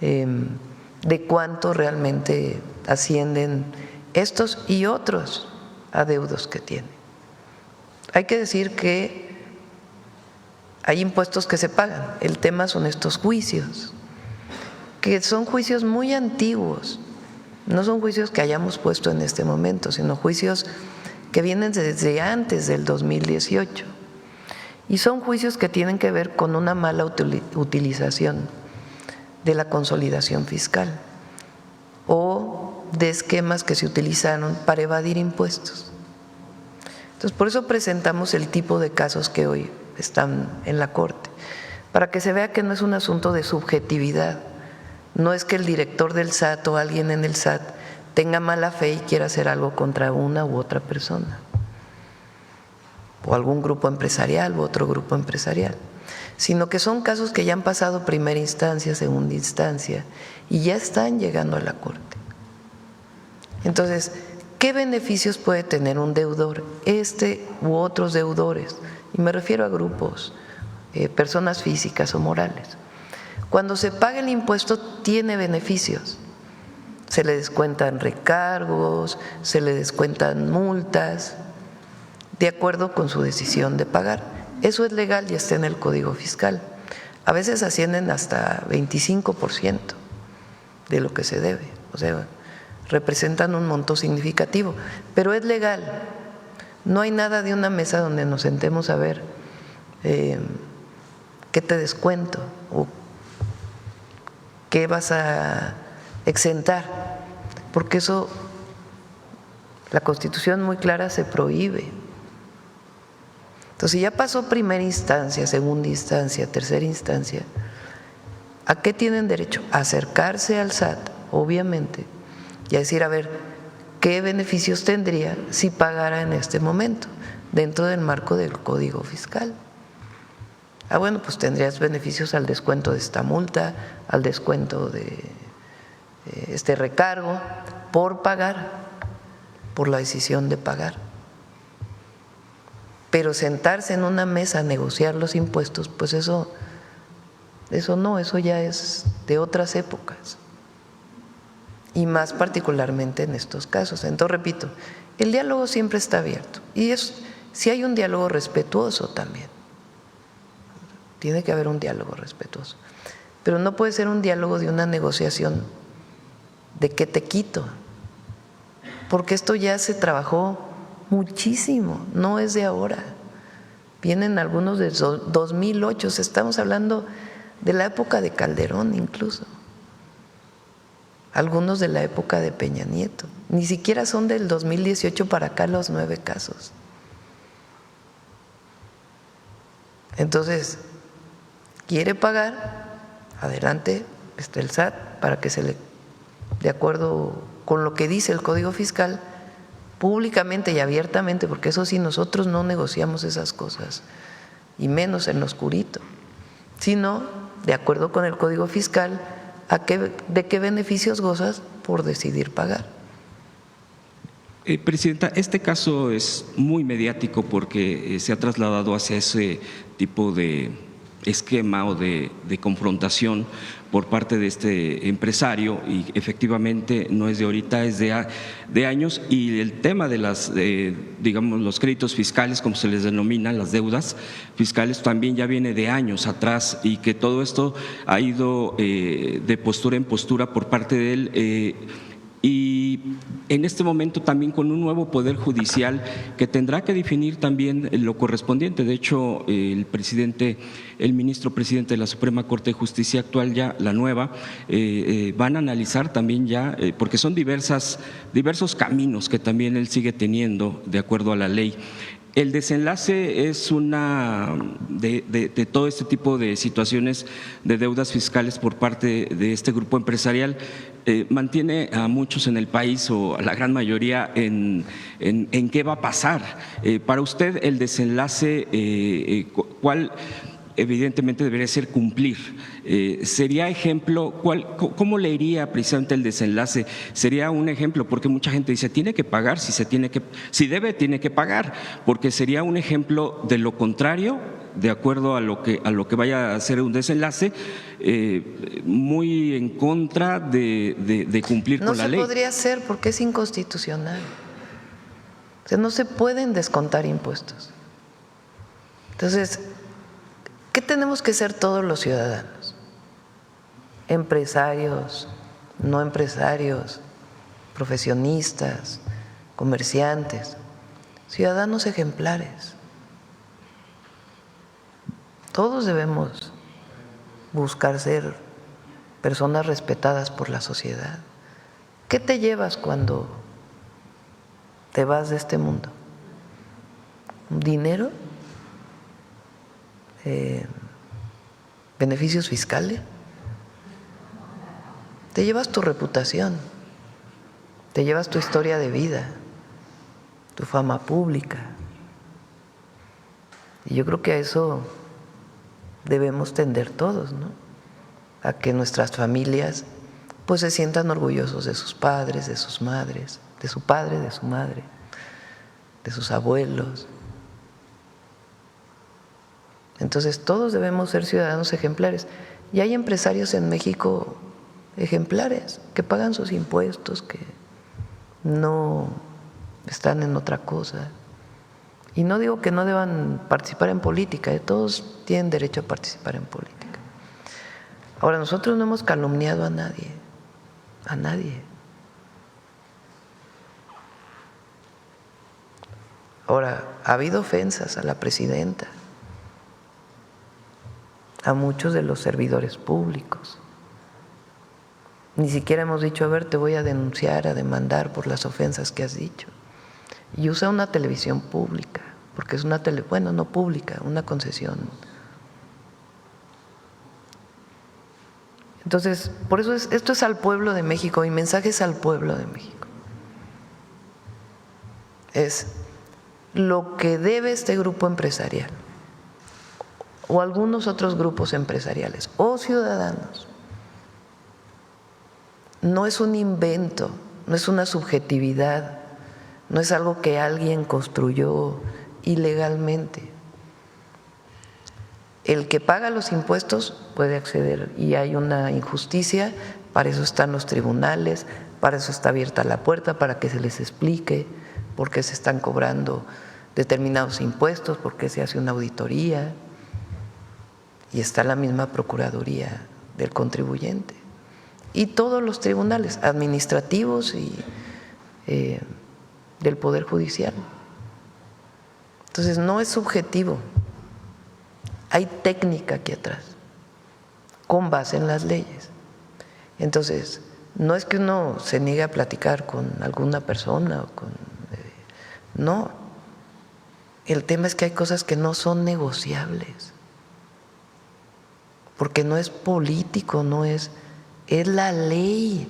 de cuánto realmente ascienden estos y otros adeudos que tienen. Hay que decir que hay impuestos que se pagan. El tema son estos juicios, que son juicios muy antiguos, no son juicios que hayamos puesto en este momento, sino juicios que vienen desde antes del 2018 Y son juicios que tienen que ver con una mala utilización de la consolidación fiscal o de esquemas que se utilizaron para evadir impuestos. Entonces, por eso presentamos el tipo de casos que hoy están en la Corte, para que se vea que no es un asunto de subjetividad, no es que el director del SAT o alguien en el SAT tenga mala fe y quiera hacer algo contra una u otra persona, o algún grupo empresarial u otro grupo empresarial, sino que son casos que ya han pasado primera instancia, segunda instancia y ya están llegando a la Corte. Entonces, ¿qué beneficios puede tener un deudor, este u otros deudores? Y me refiero a grupos, personas físicas o morales. Cuando se paga el impuesto tiene beneficios. Se le descuentan recargos, se le descuentan multas, de acuerdo con su decisión de pagar. Eso es legal y está en el Código Fiscal. A veces ascienden hasta 25% de lo que se debe, o sea, representan un monto significativo, pero es legal. No hay nada de una mesa donde nos sentemos a ver qué te descuento o qué vas a exentar, porque eso, la Constitución muy clara se prohíbe. Entonces, si ya pasó primera instancia, segunda instancia, tercera instancia, ¿a qué tienen derecho? A acercarse al SAT, obviamente, y a decir, a ver, ¿qué beneficios tendría si pagara en este momento, dentro del marco del Código Fiscal? Ah, bueno, pues tendrías beneficios al descuento de esta multa, al descuento de este recargo, por pagar, por la decisión de pagar. Pero sentarse en una mesa a negociar los impuestos, pues eso no, eso ya es de otras épocas. Y más particularmente en estos casos. Entonces, repito, el diálogo siempre está abierto. Y si hay un diálogo respetuoso también. Tiene que haber un diálogo respetuoso. Pero no puede ser un diálogo de una negociación de qué te quito. Porque esto ya se trabajó muchísimo, no es de ahora. Vienen algunos de 2008, estamos hablando de la época de Calderón incluso. Algunos de la época de Peña Nieto. Ni siquiera son del 2018 para acá los 9 casos. Entonces, quiere pagar, adelante, está el SAT, para que se le, de acuerdo con lo que dice el Código Fiscal, públicamente y abiertamente, porque eso sí, nosotros no negociamos esas cosas, y menos en lo oscurito, sino de acuerdo con el Código Fiscal, ¿de qué beneficios gozas por decidir pagar? Presidenta, este caso es muy mediático porque se ha trasladado hacia ese tipo de esquema o de confrontación por parte de este empresario, y efectivamente no es de ahorita, es de años, y el tema de las, digamos, los créditos fiscales, como se les denomina, las deudas fiscales, también ya viene de años atrás, y que todo esto ha ido de postura en postura por parte de él, y en este momento también con un nuevo poder judicial que tendrá que definir también lo correspondiente. De hecho, el ministro presidente de la Suprema Corte de Justicia actual, ya la nueva, van a analizar también ya, porque son diversos caminos que también él sigue teniendo de acuerdo a la ley. El desenlace es de todo este tipo de situaciones de deudas fiscales por parte de este grupo empresarial, mantiene a muchos en el país, o a la gran mayoría, en qué va a pasar. Para usted, el desenlace, ¿cuál? Evidentemente debería ser cumplir. ¿Sería ejemplo? ¿Cómo le iría precisamente el desenlace? Sería un ejemplo, porque mucha gente dice, tiene que pagar, si debe, tiene que pagar, porque sería un ejemplo de lo contrario, de acuerdo a lo que vaya a ser un desenlace, muy en contra de cumplir con la ley. No se podría hacer porque es inconstitucional. O sea, no se pueden descontar impuestos. Entonces, ¿qué tenemos que ser todos los ciudadanos? Empresarios, no empresarios, profesionistas, comerciantes, ciudadanos ejemplares. Todos debemos buscar ser personas respetadas por la sociedad. ¿Qué te llevas cuando te vas de este mundo? ¿Dinero? ¿Beneficios fiscales? Te llevas tu reputación, te llevas tu historia de vida, tu fama pública. Y yo creo que a eso debemos tender todos, ¿no? A que nuestras familias pues se sientan orgullosos de sus padres, de sus madres, de su padre, de su madre, de sus abuelos. Entonces todos debemos ser ciudadanos ejemplares. Y hay empresarios en México ejemplares que pagan sus impuestos, que no están en otra cosa. Y no digo que no deban participar en política, todos tienen derecho a participar en política. Ahora, nosotros no hemos calumniado a nadie, a nadie. Ahora, ha habido ofensas a la presidenta, a muchos de los servidores públicos. Ni siquiera hemos dicho, a ver, te voy a denunciar, a demandar por las ofensas que has dicho. Y usa una televisión pública, porque es una bueno, no pública, una concesión. Entonces, por eso esto es al pueblo de México, mi mensaje es al pueblo de México. Es lo que debe este grupo empresarial, o algunos otros grupos empresariales, o ciudadanos. No es un invento, no es una subjetividad, no es algo que alguien construyó ilegalmente. El que paga los impuestos puede acceder y hay una injusticia, para eso están los tribunales, para eso está abierta la puerta, para que se les explique por qué se están cobrando determinados impuestos, por qué se hace una auditoría y está la misma Procuraduría del Contribuyente. Y todos los tribunales administrativos y del Poder Judicial. Entonces, no es subjetivo, hay técnica aquí atrás, con base en las leyes. Entonces, no es que uno se niegue a platicar con alguna persona, o no. El tema es que hay cosas que no son negociables, porque no es político, es la ley.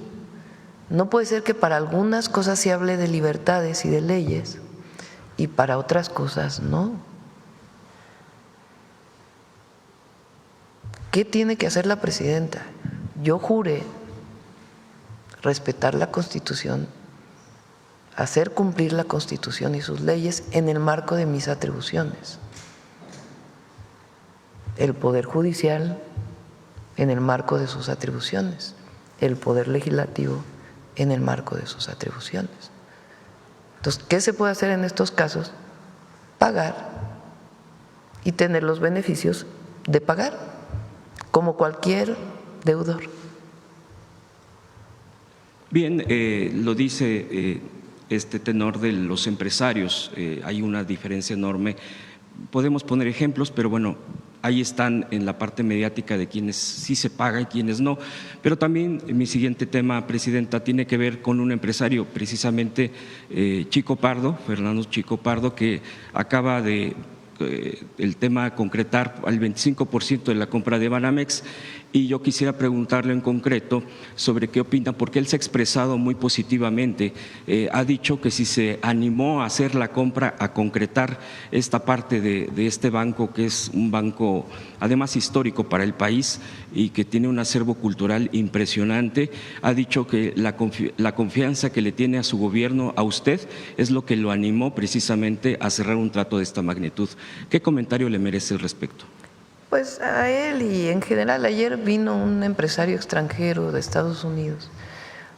No puede ser que para algunas cosas se hable de libertades y de leyes y para otras cosas no. ¿Qué tiene que hacer la presidenta? Yo juré respetar la Constitución, hacer cumplir la Constitución y sus leyes en el marco de mis atribuciones. El Poder Judicial en el marco de sus atribuciones, el Poder Legislativo en el marco de sus atribuciones. Entonces, ¿qué se puede hacer en estos casos? Pagar y tener los beneficios de pagar, como cualquier deudor. Bien, lo dice este tenor de los empresarios, hay una diferencia enorme. Podemos poner ejemplos, pero bueno, ahí están en la parte mediática de quienes sí se paga y quienes no. Pero también mi siguiente tema, Presidenta, tiene que ver con un empresario, precisamente Chico Pardo, Fernando Chico Pardo, que acaba de el tema concretar al 25% de la compra de Banamex. Y yo quisiera preguntarle en concreto sobre qué opina, porque él se ha expresado muy positivamente. Ha dicho que si se animó a hacer la compra, a concretar esta parte de este banco, que es un banco además histórico para el país y que tiene un acervo cultural impresionante, ha dicho que la confianza que le tiene a su gobierno, a usted, es lo que lo animó precisamente a cerrar un trato de esta magnitud. ¿Qué comentario le merece al respecto? Pues a él y en general. Ayer vino un empresario extranjero de Estados Unidos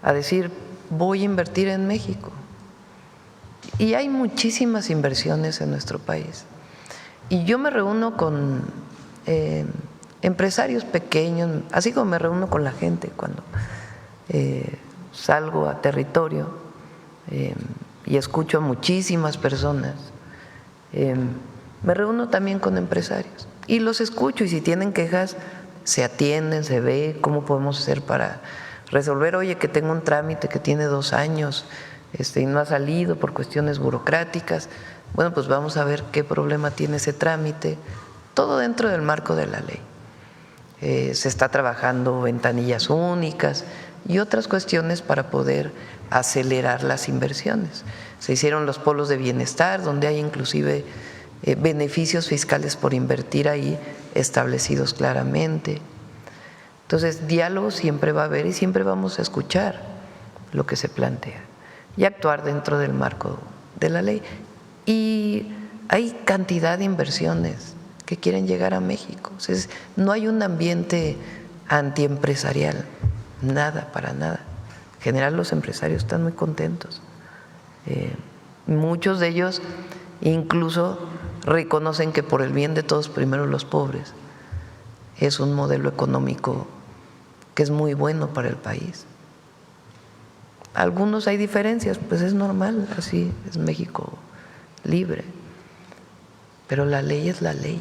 a decir, voy a invertir en México. Y hay muchísimas inversiones en nuestro país. Y yo me reúno con empresarios pequeños, así como me reúno con la gente cuando salgo a territorio y escucho a muchísimas personas. me reúno también con empresarios y los escucho, y si tienen quejas se atienden, se ve cómo podemos hacer para resolver. Oye, que tengo un trámite que tiene 2 años y no ha salido por cuestiones burocráticas. Bueno, pues vamos a ver qué problema tiene ese trámite, todo dentro del marco de la ley. Se está trabajando ventanillas únicas y otras cuestiones para poder acelerar las inversiones. Se hicieron los polos de bienestar, donde hay inclusive beneficios fiscales por invertir ahí establecidos claramente. Entonces, diálogo siempre va a haber y siempre vamos a escuchar lo que se plantea y actuar dentro del marco de la ley. Y hay cantidad de inversiones que quieren llegar a México. O sea, no hay un ambiente antiempresarial, nada, para nada. En general los empresarios están muy contentos. Muchos de ellos incluso reconocen que por el bien de todos, primero los pobres, es un modelo económico que es muy bueno para el país. Algunos hay diferencias, pues es normal, así es México libre, pero la ley es la ley.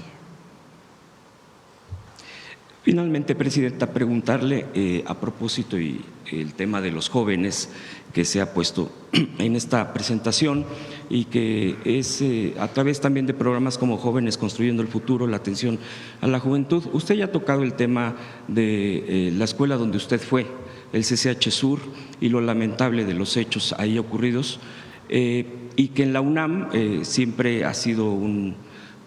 Finalmente, Presidenta, preguntarle a propósito y el tema de los jóvenes que se ha puesto en esta presentación y que es a través también de programas como Jóvenes Construyendo el Futuro, la atención a la juventud. Usted ya ha tocado el tema de la escuela donde usted fue, el CCH Sur, y lo lamentable de los hechos ahí ocurridos, y que en la UNAM siempre ha sido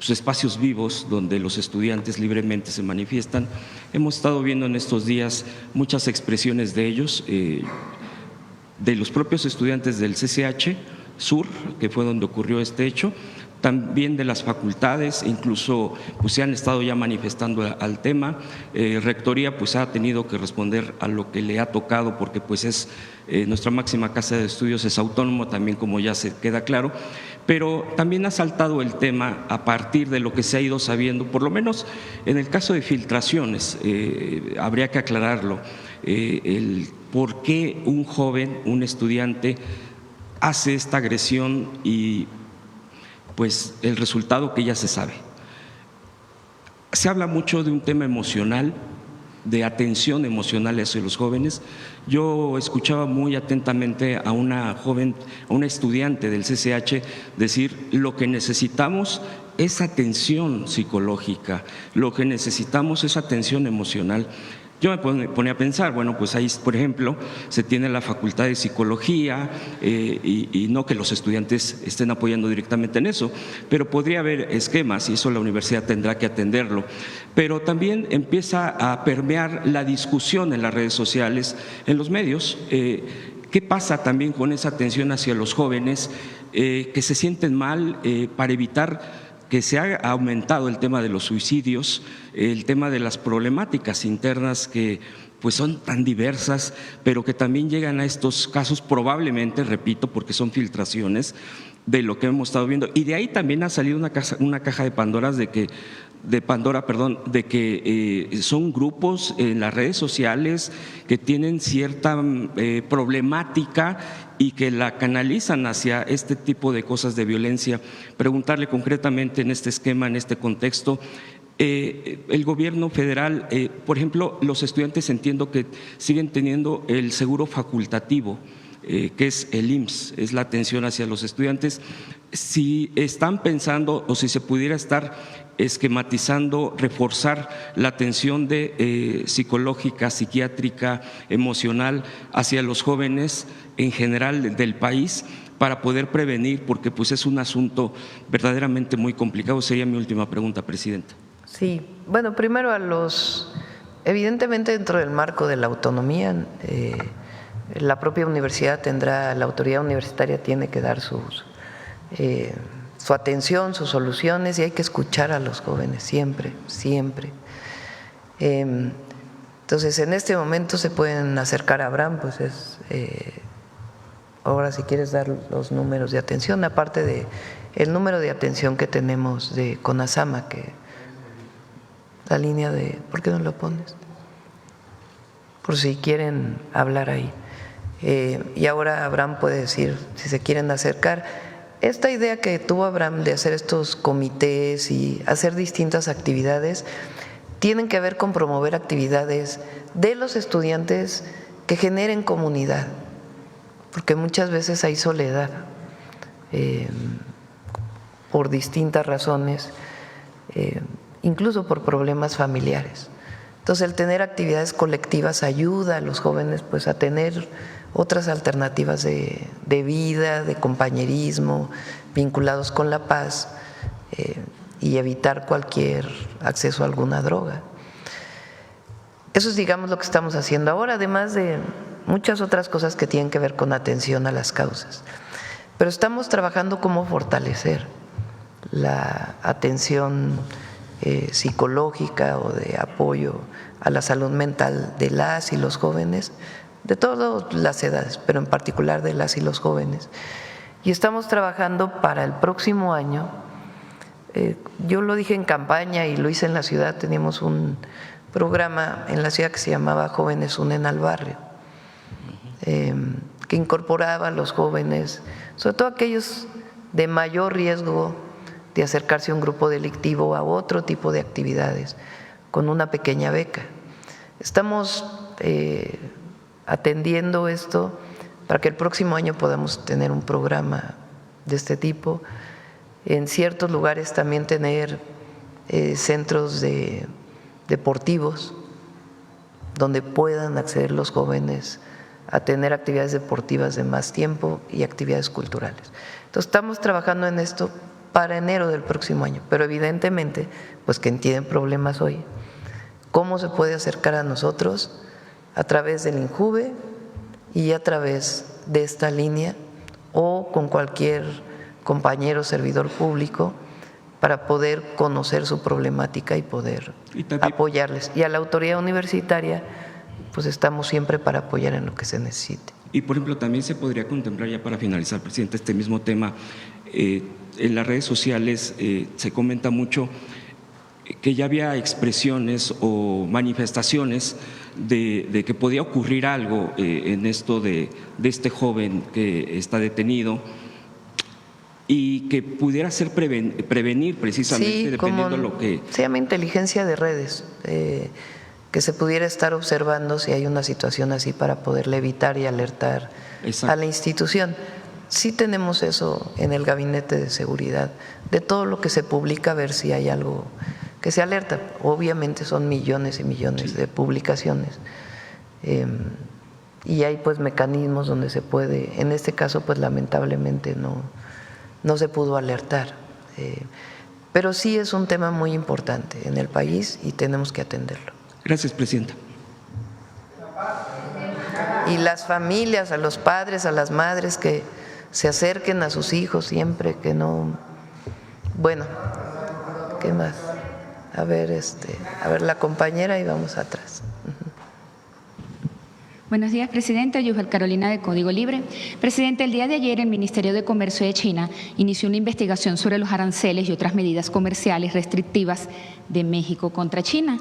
espacios vivos donde los estudiantes libremente se manifiestan. Hemos estado viendo en estos días muchas expresiones de ellos, de los propios estudiantes del CCH Sur, que fue donde ocurrió este hecho, también de las facultades, incluso pues se han estado ya manifestando al tema. Rectoría pues ha tenido que responder a lo que le ha tocado, porque pues es nuestra máxima casa de estudios, es autónomo también, como ya se queda claro, pero también ha saltado el tema a partir de lo que se ha ido sabiendo, por lo menos en el caso de filtraciones, habría que aclararlo, el por qué un joven, un estudiante hace esta agresión y pues el resultado que ya se sabe. Se habla mucho de un tema emocional, de atención emocional hacia los jóvenes. Yo escuchaba muy atentamente a una joven, a una estudiante del CCH decir: lo que necesitamos es atención psicológica, lo que necesitamos es atención emocional. Yo me ponía a pensar, bueno, pues ahí, por ejemplo, se tiene la Facultad de Psicología y no que los estudiantes estén apoyando directamente en eso, pero podría haber esquemas y eso la universidad tendrá que atenderlo. Pero también empieza a permear la discusión en las redes sociales, en los medios. ¿Qué pasa también con esa atención hacia los jóvenes que se sienten mal para evitar que se ha aumentado el tema de los suicidios, el tema de las problemáticas internas que pues son tan diversas, pero que también llegan a estos casos probablemente, repito, porque son filtraciones de lo que hemos estado viendo? Y de ahí también ha salido una caja de Pandora de que son grupos en las redes sociales que tienen cierta problemática y que la canalizan hacia este tipo de cosas de violencia. Preguntarle concretamente en este esquema, en este contexto, el gobierno federal, por ejemplo, los estudiantes entiendo que siguen teniendo el seguro facultativo, que es el IMSS, es la atención hacia los estudiantes. Si están pensando o si se pudiera estar esquematizando, reforzar la atención psicológica, psiquiátrica, emocional hacia los jóvenes en general del país para poder prevenir, porque pues es un asunto verdaderamente muy complicado. Sería mi última pregunta, Presidenta. Sí, bueno, primero evidentemente dentro del marco de la autonomía, la propia universidad tendrá, la autoridad universitaria tiene que dar su atención, sus soluciones, y hay que escuchar a los jóvenes siempre, siempre. Entonces, en este momento se pueden acercar a Abraham, pues ahora si quieres dar los números de atención, aparte de el número de atención que tenemos de CONASAMA, que la línea de, ¿por qué no lo pones? Por si quieren hablar ahí. Y ahora Abraham puede decir si se quieren acercar. esta idea que tuvo Abraham de hacer estos comités y hacer distintas actividades tienen que ver con promover actividades de los estudiantes que generen comunidad, porque muchas veces hay soledad por distintas razones, incluso por problemas familiares. Entonces, el tener actividades colectivas ayuda a los jóvenes pues a tener otras alternativas de vida, de compañerismo, vinculados con la paz y evitar cualquier acceso a alguna droga. Eso es, digamos, lo que estamos haciendo ahora, además de muchas otras cosas que tienen que ver con atención a las causas. Pero estamos trabajando cómo fortalecer la atención psicológica o de apoyo a la salud mental de las y los jóvenes, de todas las edades, pero en particular de las y los jóvenes. Y estamos trabajando para el próximo año, yo lo dije en campaña y lo hice en la ciudad, teníamos un programa en la ciudad que se llamaba Jóvenes Unen al Barrio, que incorporaba a los jóvenes, sobre todo aquellos de mayor riesgo de acercarse a un grupo delictivo o a otro tipo de actividades, con una pequeña beca. Estamos atendiendo esto para que el próximo año podamos tener un programa de este tipo. En ciertos lugares también tener centros deportivos donde puedan acceder los jóvenes a tener actividades deportivas de más tiempo y actividades culturales. Entonces, estamos trabajando en esto para enero del próximo año, pero evidentemente, pues quien tiene problemas hoy, ¿cómo se puede acercar a nosotros? A través del INJUVE y a través de esta línea o con cualquier compañero servidor público para poder conocer su problemática y poder apoyarles. Y a la autoridad universitaria, pues estamos siempre para apoyar en lo que se necesite. Y, por ejemplo, también se podría contemplar, ya para finalizar, presidente, este mismo tema, en las redes sociales se comenta mucho que ya había expresiones o manifestaciones de que podía ocurrir algo en esto de este joven que está detenido y que pudiera ser prevenir precisamente, sí, dependiendo de lo que… Se llama inteligencia de redes, que se pudiera estar observando si hay una situación así para poderle evitar y alertar a la institución. Sí tenemos eso en el Gabinete de Seguridad, de todo lo que se publica, ver si hay algo que se alerta. Obviamente son millones y millones de publicaciones y hay pues mecanismos donde se puede, en este caso pues lamentablemente no se pudo alertar, pero sí es un tema muy importante en el país y tenemos que atenderlo. Gracias, presidenta. Y las familias, a los padres, a las madres que se acerquen a sus hijos siempre, que no… Bueno, ¿qué más? A ver, la compañera y vamos atrás. Buenos días, Presidenta. Yujel Carolina, de Código Libre. Presidente, el día de ayer el Ministerio de Comercio de China inició una investigación sobre los aranceles y otras medidas comerciales restrictivas de México contra China.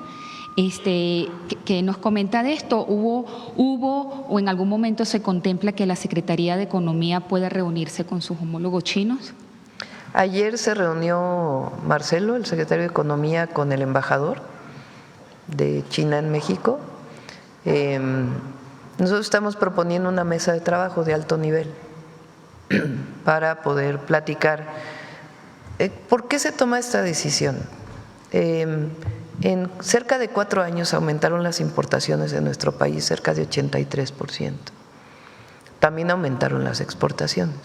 ¿Qué nos comenta de esto? ¿Hubo o en algún momento se contempla que la Secretaría de Economía pueda reunirse con sus homólogos chinos? Ayer se reunió Marcelo, el secretario de Economía, con el embajador de China en México. Nosotros estamos proponiendo una mesa de trabajo de alto nivel para poder platicar. ¿Por qué se toma esta decisión? En cerca de 4 años aumentaron las importaciones de nuestro país cerca de 83%. También aumentaron las exportaciones.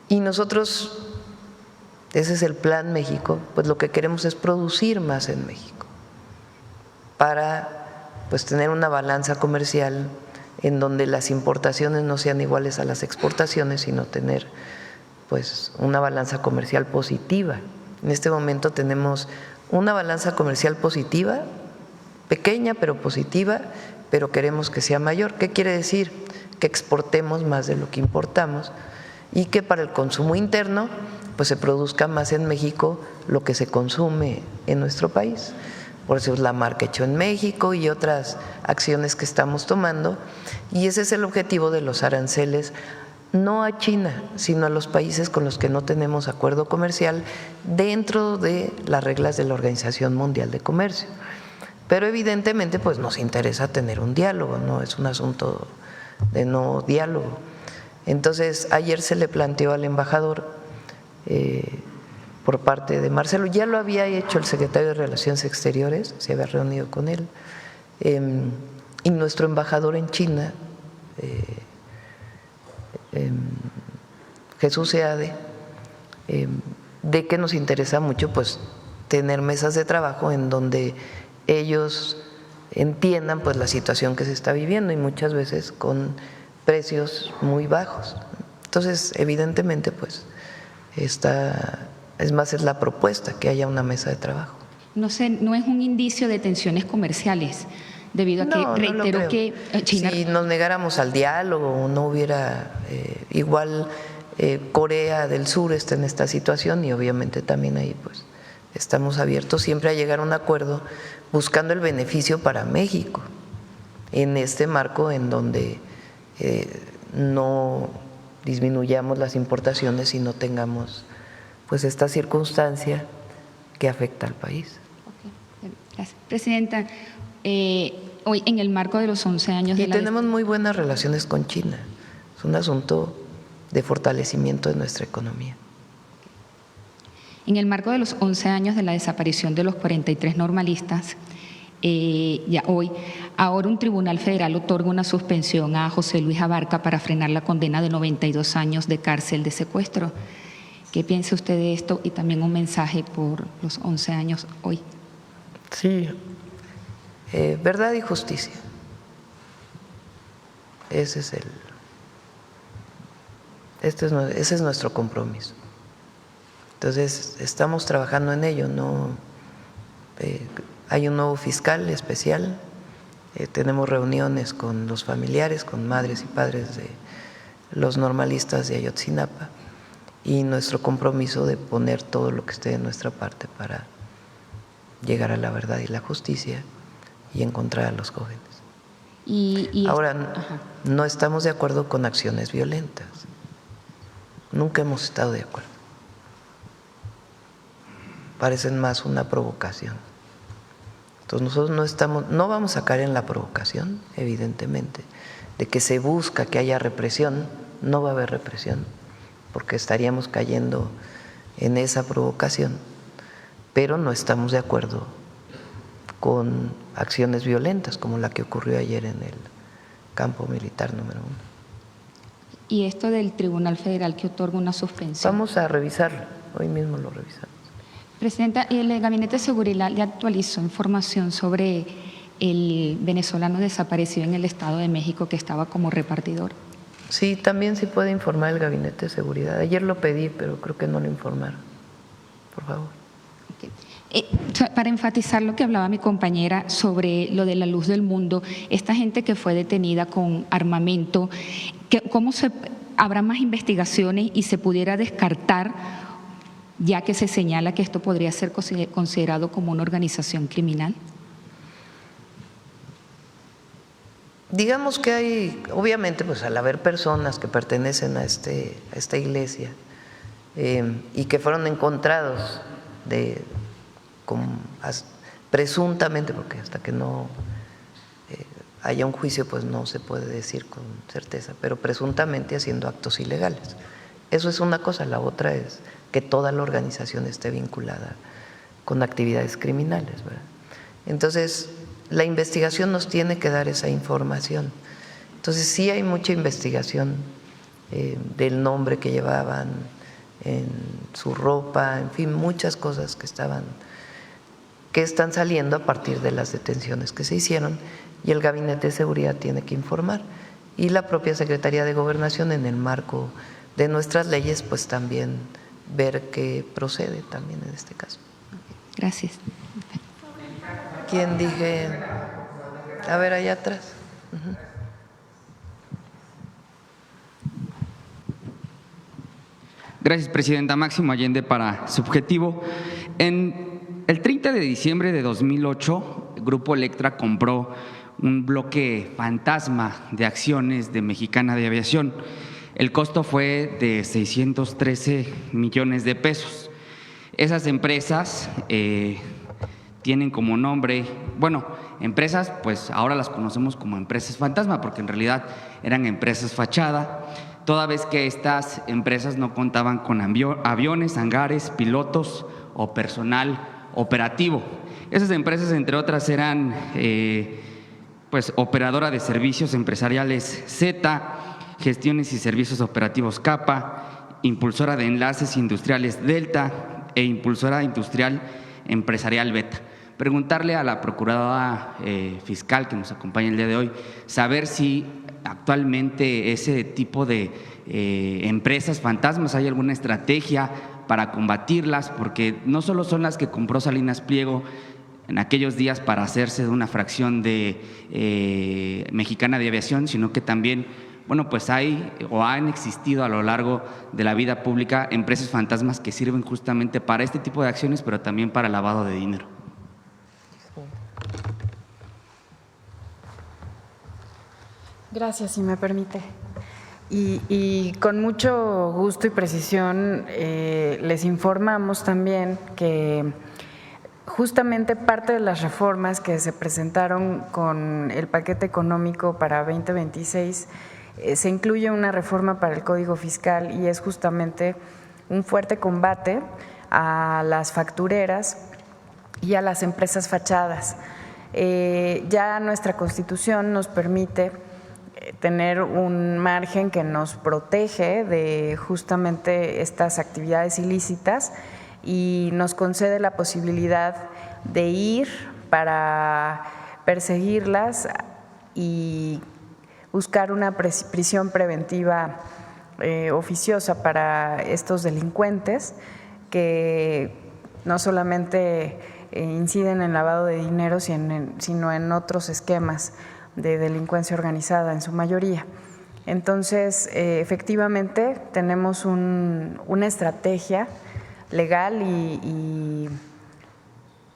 Y nosotros, ese es el Plan México, pues lo que queremos es producir más en México para pues tener una balanza comercial en donde las importaciones no sean iguales a las exportaciones, sino tener pues una balanza comercial positiva. En este momento tenemos una balanza comercial positiva, pequeña pero positiva, pero queremos que sea mayor. ¿Qué quiere decir? Que exportemos más de lo que importamos y que para el consumo interno pues se produzca más en México lo que se consume en nuestro país. Por eso es la marca Hecho en México y otras acciones que estamos tomando, y ese es el objetivo de los aranceles, no a China, sino a los países con los que no tenemos acuerdo comercial dentro de las reglas de la Organización Mundial de Comercio. Pero evidentemente pues nos interesa tener un diálogo, no es un asunto de no diálogo. Entonces ayer se le planteó al embajador por parte de Marcelo, ya lo había hecho el secretario de Relaciones Exteriores, se había reunido con él, y nuestro embajador en China, Jesús Seade, de que nos interesa mucho pues tener mesas de trabajo en donde ellos entiendan pues la situación que se está viviendo y muchas veces con precios muy bajos. Entonces, evidentemente pues es la propuesta que haya una mesa de trabajo. No sé, no es un indicio de tensiones comerciales, debido a que reitero que China… Si nos negáramos al diálogo, no hubiera igual Corea del Sur está en esta situación y obviamente también ahí pues estamos abiertos siempre a llegar a un acuerdo buscando el beneficio para México en este marco en donde no disminuyamos las importaciones y no tengamos pues esta circunstancia que afecta al país. Gracias. Presidenta, hoy en el marco de los 11 años de la… tenemos muy buenas relaciones con China, es un asunto de fortalecimiento de nuestra economía. En el marco de los 11 años de la desaparición de los 43 normalistas, ahora un tribunal federal otorga una suspensión a José Luis Abarca para frenar la condena de 92 años de cárcel de secuestro. ¿Qué piensa usted de esto? Y también un mensaje por los 11 años hoy. Sí, verdad y justicia. Ese es nuestro compromiso. Entonces, estamos trabajando en ello. Hay un nuevo fiscal especial, tenemos reuniones con los familiares, con madres y padres de los normalistas de Ayotzinapa y nuestro compromiso de poner todo lo que esté de nuestra parte para llegar a la verdad y la justicia y encontrar a los jóvenes. Ahora, no estamos de acuerdo con acciones violentas. Nunca hemos estado de acuerdo. Parecen más una provocación. Entonces nosotros no vamos a caer en la provocación, evidentemente, de que se busca que haya represión. No va a haber represión, porque estaríamos cayendo en esa provocación, pero no estamos de acuerdo con acciones violentas como la que ocurrió ayer en el campo militar número 1. ¿Y esto del Tribunal Federal que otorga una suspensión? Vamos a revisarlo, hoy mismo lo revisamos. Presidenta, el Gabinete de Seguridad le actualizó información sobre el venezolano desaparecido en el Estado de México que estaba como repartidor. Sí, también sí puede informar el Gabinete de Seguridad. Ayer lo pedí, pero creo que no lo informaron. Por favor. Para enfatizar lo que hablaba mi compañera sobre lo de la luz del mundo, esta gente que fue detenida con armamento, ¿cómo habrá más investigaciones y se pudiera descartar, ya que se señala que esto podría ser considerado como una organización criminal? Digamos que hay, obviamente, pues al haber personas que pertenecen a esta iglesia y que fueron encontrados presuntamente, porque hasta que no haya un juicio pues no se puede decir con certeza, pero presuntamente haciendo actos ilegales. Eso es una cosa, la otra es que toda la organización esté vinculada con actividades criminales, ¿verdad? Entonces, la investigación nos tiene que dar esa información. Entonces, sí hay mucha investigación del nombre que llevaban, en su ropa, en fin, muchas cosas que están saliendo a partir de las detenciones que se hicieron y el Gabinete de Seguridad tiene que informar. Y la propia Secretaría de Gobernación, en el marco de nuestras leyes, pues también ver qué procede también en este caso. Gracias. ¿Quién dije? A ver, allá atrás. Gracias, Presidenta. Máximo Allende para Subjetivo. En el 30 de diciembre de 2008, el Grupo Electra compró un bloque fantasma de acciones de Mexicana de Aviación. El costo fue de 613 millones de pesos. Esas empresas tienen como nombre, bueno, empresas, pues ahora las conocemos como empresas fantasma, porque en realidad eran empresas fachada, toda vez que estas empresas no contaban con aviones, hangares, pilotos o personal operativo. Esas empresas, entre otras, eran pues operadora de servicios empresariales Z, gestiones y servicios operativos Capa, impulsora de enlaces industriales Delta e impulsora industrial empresarial Beta. Preguntarle a la procuradora fiscal que nos acompaña el día de hoy, saber si actualmente ese tipo de empresas fantasmas, ¿hay alguna estrategia para combatirlas? Porque no solo son las que compró Salinas Pliego en aquellos días para hacerse de una fracción de Mexicana de Aviación, sino que también, bueno, pues hay o han existido a lo largo de la vida pública empresas fantasmas que sirven justamente para este tipo de acciones, pero también para lavado de dinero. Gracias, si me permite. Y con mucho gusto y precisión les informamos también que justamente parte de las reformas que se presentaron con el paquete económico para 2026 se incluye una reforma para el Código Fiscal y es justamente un fuerte combate a las factureras y a las empresas fachadas. Ya nuestra Constitución nos permite tener un margen que nos protege de justamente estas actividades ilícitas y nos concede la posibilidad de ir para perseguirlas y buscar una prisión preventiva oficiosa para estos delincuentes que no solamente inciden en lavado de dinero, sino en otros esquemas de delincuencia organizada en su mayoría. Entonces, efectivamente, tenemos una estrategia legal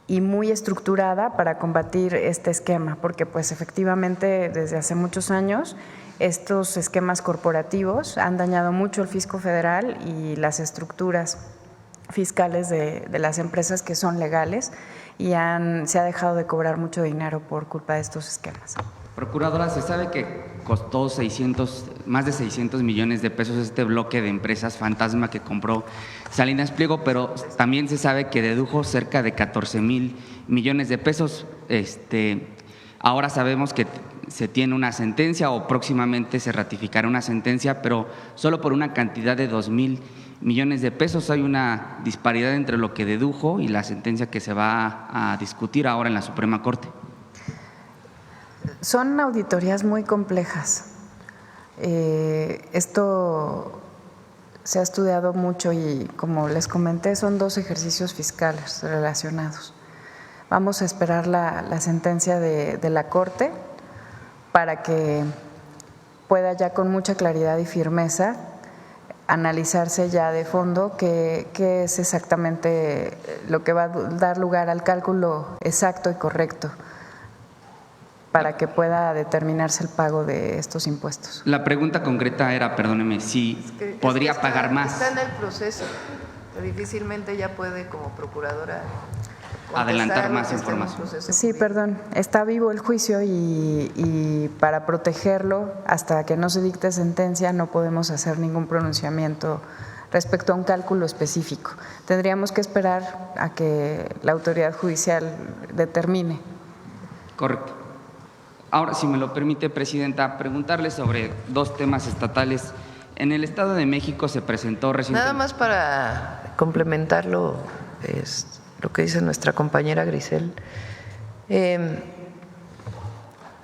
y muy estructurada para combatir este esquema, porque pues efectivamente desde hace muchos años estos esquemas corporativos han dañado mucho el fisco federal y las estructuras fiscales de las empresas que son legales y se ha dejado de cobrar mucho dinero por culpa de estos esquemas. Procuradora, se sabe que costó más de 600 millones de pesos este bloque de empresas fantasma que compró Salinas Pliego, pero también se sabe que dedujo cerca de 14,000 millones de pesos. Ahora sabemos que se tiene una sentencia o próximamente se ratificará una sentencia, pero solo por una cantidad de 2,000 millones de pesos. Hay una disparidad entre lo que dedujo y la sentencia que se va a discutir ahora en la Suprema Corte. Son auditorías muy complejas. Esto se ha estudiado mucho y, como les comenté, son 2 ejercicios fiscales relacionados. Vamos a esperar la sentencia de la Corte para que pueda ya con mucha claridad y firmeza analizarse ya de fondo qué es exactamente lo que va a dar lugar al cálculo exacto y correcto para que pueda determinarse el pago de estos impuestos. La pregunta concreta era, perdóneme, si podría pagar más. Está en el proceso, difícilmente ya puede como procuradora adelantar más información. Sí, perdón, está vivo el juicio y para protegerlo, hasta que no se dicte sentencia, no podemos hacer ningún pronunciamiento respecto a un cálculo específico. Tendríamos que esperar a que la autoridad judicial determine. Correcto. Ahora, si me lo permite, Presidenta, preguntarle sobre 2 temas estatales. En el Estado de México se presentó recientemente… Nada más para complementarlo, lo que dice nuestra compañera Grisel.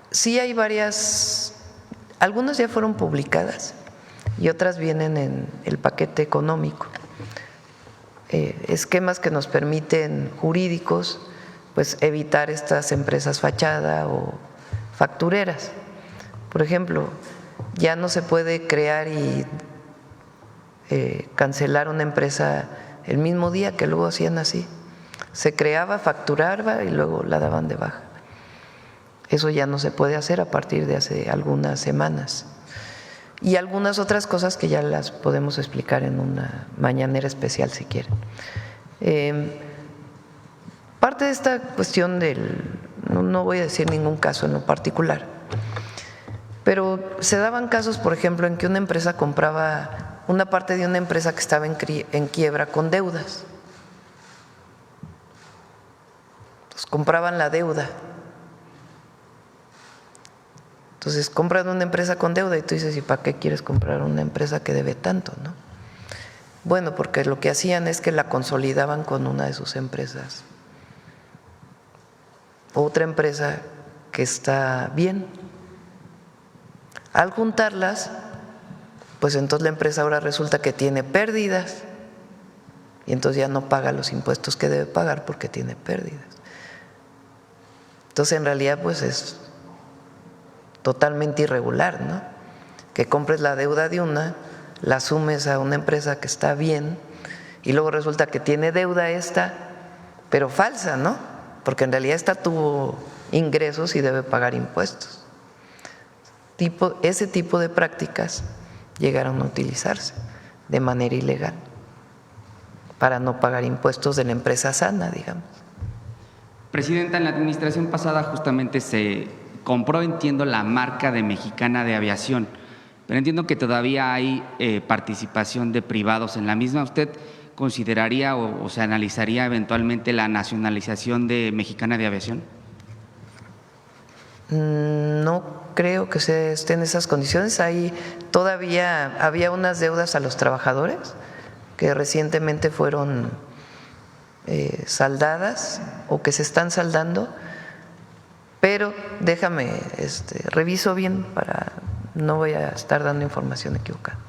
Sí hay varias, algunas ya fueron publicadas y otras vienen en el paquete económico. Esquemas que nos permiten jurídicos pues evitar estas empresas fachada o factureras. Por ejemplo, ya no se puede crear y cancelar una empresa el mismo día, que luego hacían así. Se creaba, facturaba y luego la daban de baja. Eso ya no se puede hacer a partir de hace algunas semanas. y algunas otras cosas que ya las podemos explicar en una mañanera especial si quieren. Parte de esta cuestión no voy a decir ningún caso en lo particular, pero se daban casos, por ejemplo, en que una empresa compraba una parte de una empresa que estaba en quiebra con deudas. Entonces compraban la deuda. Entonces compran una empresa con deuda y tú dices, ¿y para qué quieres comprar una empresa que debe tanto, no? Bueno, porque lo que hacían es que la consolidaban con una de sus empresas. Otra empresa que está bien. Al juntarlas, pues entonces la empresa ahora resulta que tiene pérdidas y entonces ya no paga los impuestos que debe pagar porque tiene pérdidas. Entonces en realidad pues es totalmente irregular, ¿no? Que compres la deuda de una, la sumes a una empresa que está bien y luego resulta que tiene deuda esta, pero falsa, ¿no? Porque en realidad esta tuvo ingresos y debe pagar impuestos. Ese tipo de prácticas llegaron a utilizarse de manera ilegal para no pagar impuestos de la empresa sana, digamos. Presidenta, en la administración pasada justamente se compró, entiendo, la marca de Mexicana de Aviación, pero entiendo que todavía hay participación de privados en la misma. ¿Usted consideraría o se analizaría eventualmente la nacionalización de Mexicana de Aviación? No creo que se esté en esas condiciones. Ahí todavía había unas deudas a los trabajadores que recientemente fueron saldadas o que se están saldando, pero déjame, reviso bien no voy a estar dando información equivocada.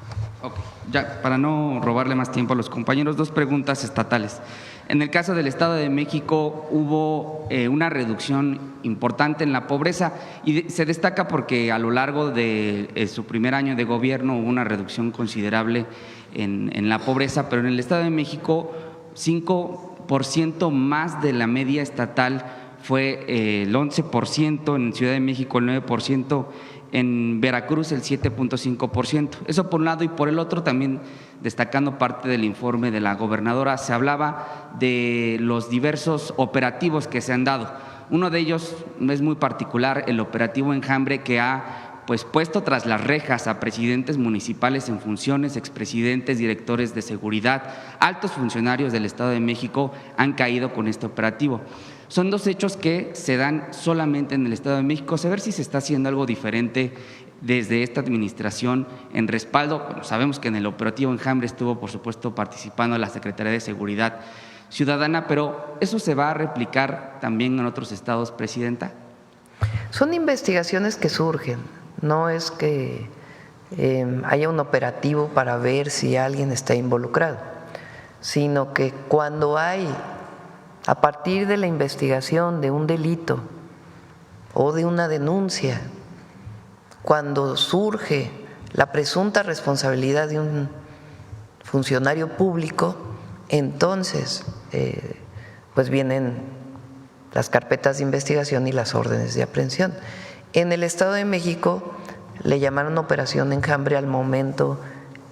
Okay. Ya, para no robarle más tiempo a los compañeros, 2 preguntas estatales. En el caso del Estado de México hubo una reducción importante en la pobreza y se destaca porque a lo largo de su primer año de gobierno hubo una reducción considerable en la pobreza, pero en el Estado de México 5% más de la media estatal fue el 11%, en Ciudad de México el 9%, en Veracruz el 7.5%. Eso por un lado, y por el otro también, destacando parte del informe de la gobernadora, se hablaba de los diversos operativos que se han dado. Uno de ellos es muy particular, el operativo Enjambre, que ha puesto tras las rejas a presidentes municipales en funciones, expresidentes, directores de seguridad, altos funcionarios del Estado de México han caído con este operativo. Son 2 hechos que se dan solamente en el Estado de México. Saber si se está haciendo algo diferente desde esta administración en respaldo. Bueno, sabemos que en el operativo Enjambre estuvo, por supuesto, participando la Secretaría de Seguridad Ciudadana, pero ¿eso se va a replicar también en otros estados, Presidenta? Son investigaciones que surgen, no es que haya un operativo para ver si alguien está involucrado, sino que cuando hay, a partir de la investigación de un delito o de una denuncia, cuando surge la presunta responsabilidad de un funcionario público, entonces pues vienen las carpetas de investigación y las órdenes de aprehensión. En el Estado de México le llamaron Operación Enjambre al momento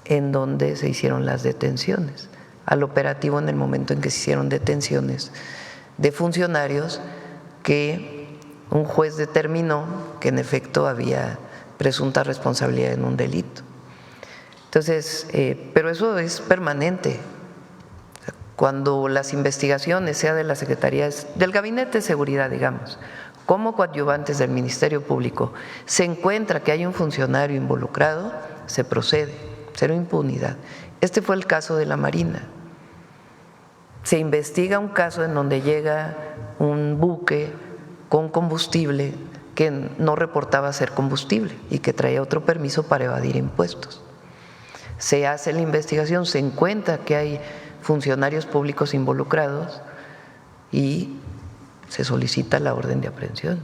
en donde se hicieron las detenciones, al operativo en el momento en que se hicieron detenciones de funcionarios que un juez determinó que en efecto había presunta responsabilidad en un delito. Entonces, pero eso es permanente. Cuando las investigaciones, sea de la Secretaría, del Gabinete de Seguridad, digamos, como coadyuvantes del Ministerio Público, se encuentra que hay un funcionario involucrado, se procede, cero impunidad. Este fue el caso de la Marina. Se investiga un caso en donde llega un buque con combustible que no reportaba ser combustible y que traía otro permiso para evadir impuestos. Se hace la investigación, se encuentra que hay funcionarios públicos involucrados y se solicita la orden de aprehensión.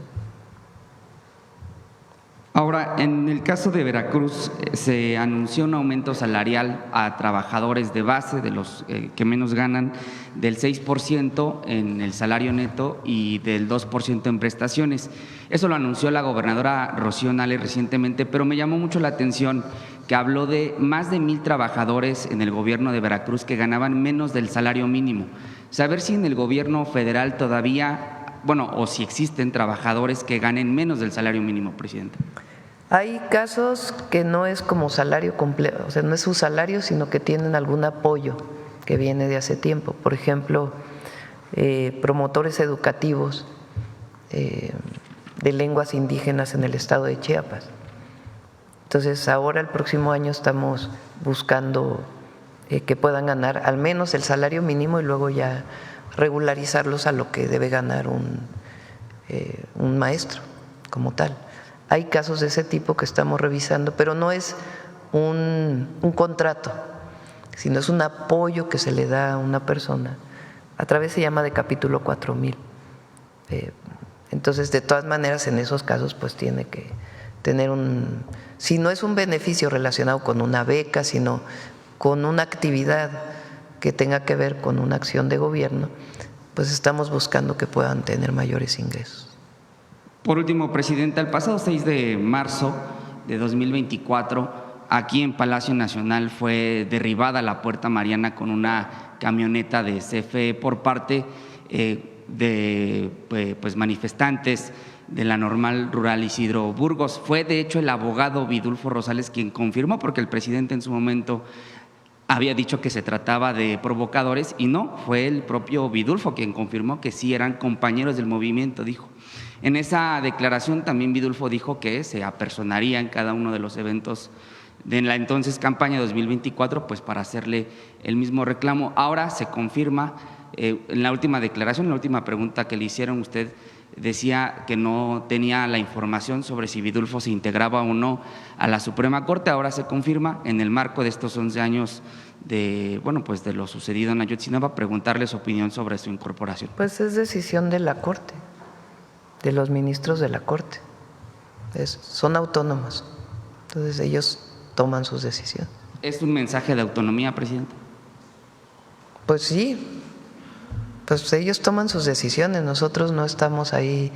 Ahora, en el caso de Veracruz, se anunció un aumento salarial a trabajadores de base, de los que menos ganan, del 6% en el salario neto y del 2% en prestaciones. Eso lo anunció la gobernadora Rocío Nale recientemente, pero me llamó mucho la atención que habló de más de 1,000 trabajadores en el gobierno de Veracruz que ganaban menos del salario mínimo. Saber si en el gobierno federal todavía, o si existen trabajadores que ganen menos del salario mínimo, presidenta. Hay casos que no es como salario completo, o sea, no es su salario, sino que tienen algún apoyo que viene de hace tiempo. Por ejemplo, promotores educativos de lenguas indígenas en el estado de Chiapas. Entonces, ahora el próximo año estamos buscando que puedan ganar al menos el salario mínimo y luego ya regularizarlos a lo que debe ganar un maestro como tal. Hay casos de ese tipo que estamos revisando, pero no es un contrato, sino es un apoyo que se le da a una persona. A través se llama de capítulo 4000. Entonces, de todas maneras, en esos casos, pues tiene que tener si no es un beneficio relacionado con una beca, sino con una actividad que tenga que ver con una acción de gobierno, pues estamos buscando que puedan tener mayores ingresos. Por último, presidenta, el pasado 6 de marzo de 2024, aquí en Palacio Nacional fue derribada la Puerta Mariana con una camioneta de CFE por parte de manifestantes de la Normal Rural Isidro Burgos. Fue de hecho el abogado Vidulfo Rosales quien confirmó, porque el presidente en su momento había dicho que se trataba de provocadores y no, fue el propio Vidulfo quien confirmó que sí eran compañeros del movimiento, dijo. En esa declaración también Vidulfo dijo que se apersonaría en cada uno de los eventos de la entonces campaña 2024, pues para hacerle el mismo reclamo. Ahora se confirma, en la última declaración, en la última pregunta que le hicieron, usted decía que no tenía la información sobre si Vidulfo se integraba o no a la Suprema Corte. Ahora se confirma en el marco de estos 11 años de lo sucedido en Ayotzinapa, preguntarle su opinión sobre su incorporación. Pues es decisión de la Corte, de los ministros de la Corte. Son autónomos, entonces ellos toman sus decisiones. ¿Es un mensaje de autonomía, presidente? Pues sí. Pues ellos toman sus decisiones, nosotros no estamos ahí.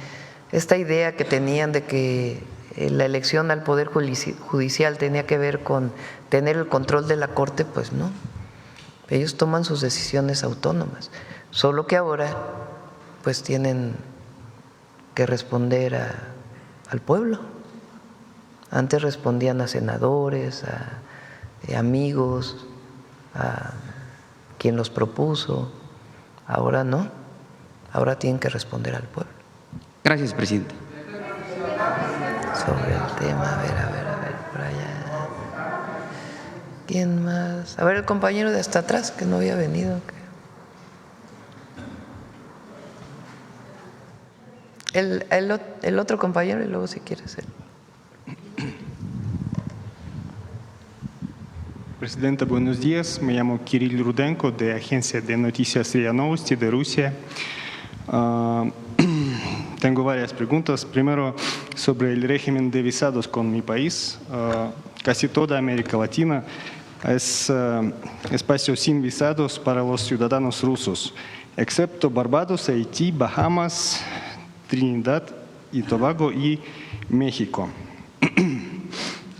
Esta idea que tenían de que la elección al Poder Judicial tenía que ver con tener el control de la Corte, pues no. Ellos toman sus decisiones autónomas, solo que ahora pues tienen que responder al pueblo. Antes respondían a senadores, a amigos, a quien los propuso. Ahora no, ahora tienen que responder al pueblo. Gracias, presidente. Sobre el tema, a ver, por allá. ¿Quién más? A ver, el compañero de hasta atrás que no había venido. El otro compañero y luego si quieres él. Presidenta, buenos días. Me llamo Kirill Rudenko, de Agencia de Noticias RIA Novosti de Rusia. Tengo varias preguntas. Primero, sobre el régimen de visados con mi país. Casi toda América Latina es espacio sin visados para los ciudadanos rusos, excepto Barbados, Haití, Bahamas, Trinidad y Tobago y México.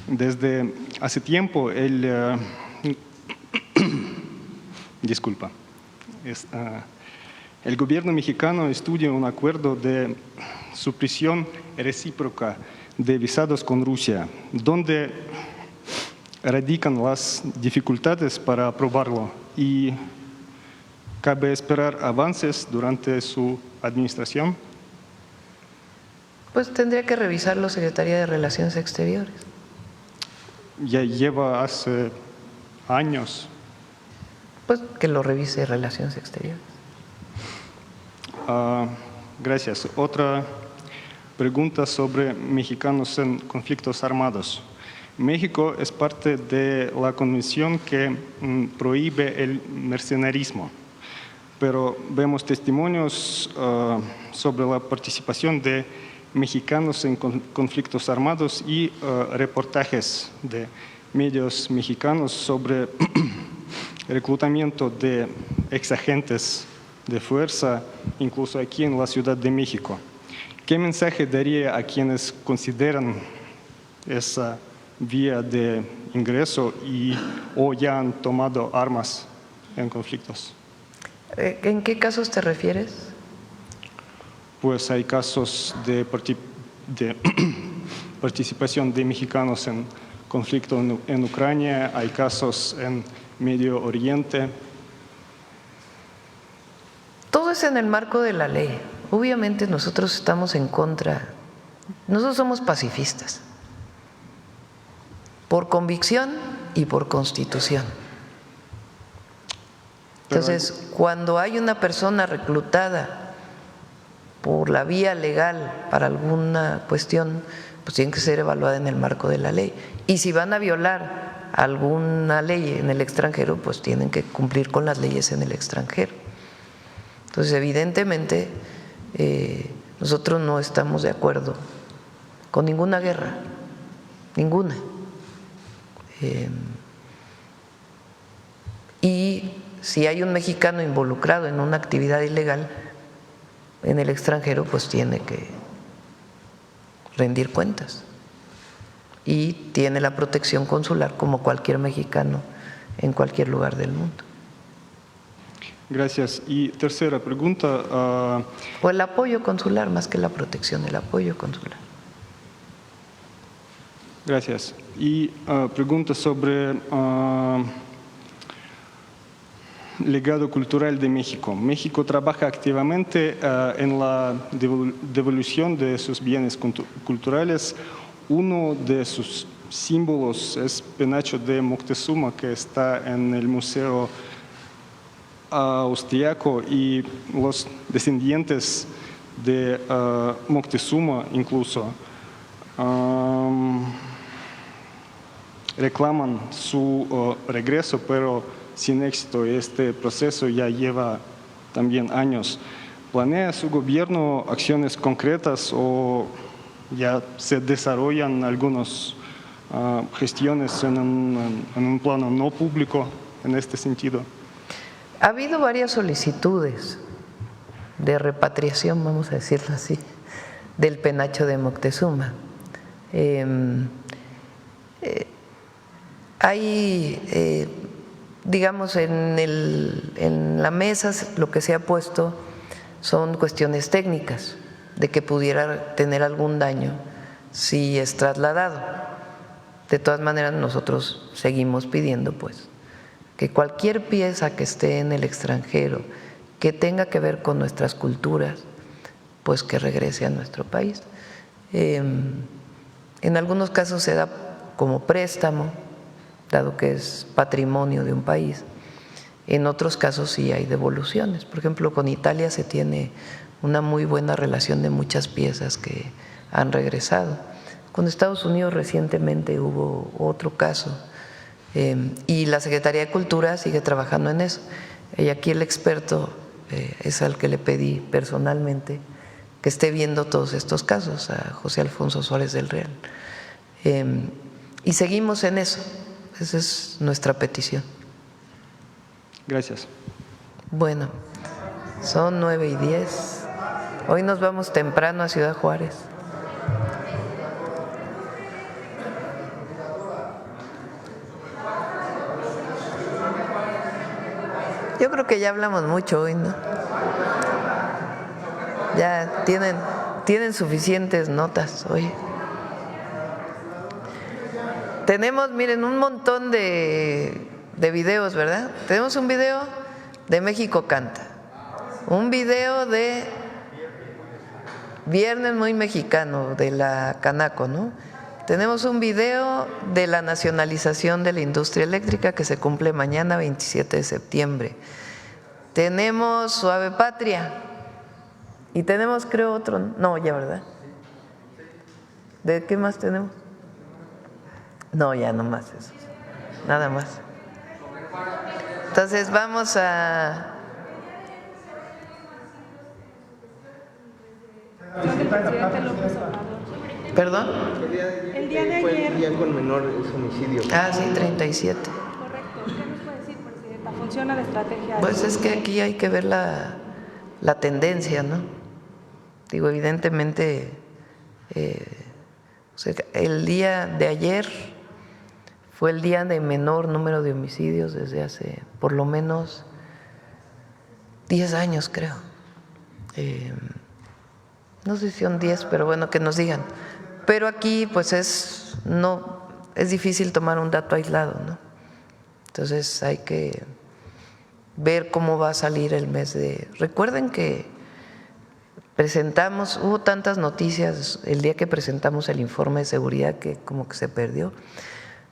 Desde hace tiempo el gobierno mexicano estudia un acuerdo de supresión recíproca de visados con Rusia, donde radican las dificultades para aprobarlo y cabe esperar avances durante su administración. Pues tendría que revisarlo Secretaría de Relaciones Exteriores. Ya lleva hace años. Pues que lo revise Relaciones Exteriores. Gracias. Otra pregunta sobre mexicanos en conflictos armados. México es parte de la convención que prohíbe el mercenarismo, pero vemos testimonios sobre la participación de mexicanos en conflictos armados y reportajes de medios mexicanos sobre reclutamiento de exagentes de fuerza, incluso aquí en la Ciudad de México. ¿Qué mensaje daría a quienes consideran esa vía de ingreso o ya han tomado armas en conflictos? ¿En qué casos te refieres? Pues hay casos de participación de mexicanos en conflicto en Ucrania, hay casos en Medio Oriente. Todo es en el marco de la ley. Obviamente nosotros estamos en contra, nosotros somos pacifistas, por convicción y por constitución. Entonces, cuando hay una persona reclutada por la vía legal para alguna cuestión, pues tiene que ser evaluada en el marco de la ley. Y si van a violar alguna ley en el extranjero, pues tienen que cumplir con las leyes en el extranjero. Entonces, evidentemente, nosotros no estamos de acuerdo con ninguna guerra, ninguna. Y si hay un mexicano involucrado en una actividad ilegal en el extranjero, pues tiene que rendir cuentas y tiene la protección consular como cualquier mexicano en cualquier lugar del mundo. Gracias. Y tercera pregunta. O el apoyo consular más que la protección, el apoyo consular. Gracias. Y pregunta sobre legado cultural de México. México trabaja activamente en la devolución de sus bienes culturales. Uno de sus símbolos es penacho de Moctezuma, que está en el Museo Austriaco, y los descendientes de Moctezuma incluso reclaman su regreso, pero sin éxito. Este proceso ya lleva también años. ¿Planea su gobierno acciones concretas o ya se desarrollan algunas gestiones en un plano no público en este sentido? Ha habido varias solicitudes de repatriación, vamos a decirlo así, del penacho de Moctezuma. Hay, digamos, en la mesa lo que se ha puesto son cuestiones técnicas, de que pudiera tener algún daño si es trasladado. De todas maneras, nosotros seguimos pidiendo, pues, que cualquier pieza que esté en el extranjero que tenga que ver con nuestras culturas, pues que regrese a nuestro país. En algunos casos se da como préstamo, dado que es patrimonio de un país. En otros casos sí hay devoluciones. Por ejemplo, con Italia se tiene una muy buena relación de muchas piezas que han regresado. Con Estados Unidos recientemente hubo otro caso. Y la Secretaría de Cultura sigue trabajando en eso. Y aquí el experto es al que le pedí personalmente que esté viendo todos estos casos, a José Alfonso Suárez del Real. Y seguimos en eso. Esa es nuestra petición. Gracias. Bueno, son 9:10. Hoy nos vamos temprano a Ciudad Juárez. Yo creo que ya hablamos mucho hoy, ¿no? Ya tienen suficientes notas hoy. Tenemos, miren, un montón de videos, ¿verdad? Tenemos un video de México Canta, un video de Viernes Muy Mexicano de la Canaco, ¿no? Tenemos un video de la nacionalización de la industria eléctrica que se cumple mañana, 27 de septiembre. Tenemos Suave Patria y tenemos, creo, otro, no, ya, ¿verdad? ¿De qué más tenemos? No, ya no más eso, nada más. Entonces vamos a… ¿Perdón? El día de ayer fue el día con menor homicidio. Ah, sí, 37. Correcto. ¿Qué nos puede decir, Presidenta? ¿Funciona la estrategia? Pues es que aquí hay que ver la tendencia, ¿no? Digo, evidentemente, el día de ayer Fue el día de menor número de homicidios desde hace por lo menos 10 años, creo. No sé si son 10, pero bueno, que nos digan. Pero aquí pues es difícil tomar un dato aislado, ¿no? Entonces hay que ver cómo va a salir el mes de… Recuerden que hubo tantas noticias el día que presentamos el informe de seguridad que como que se perdió.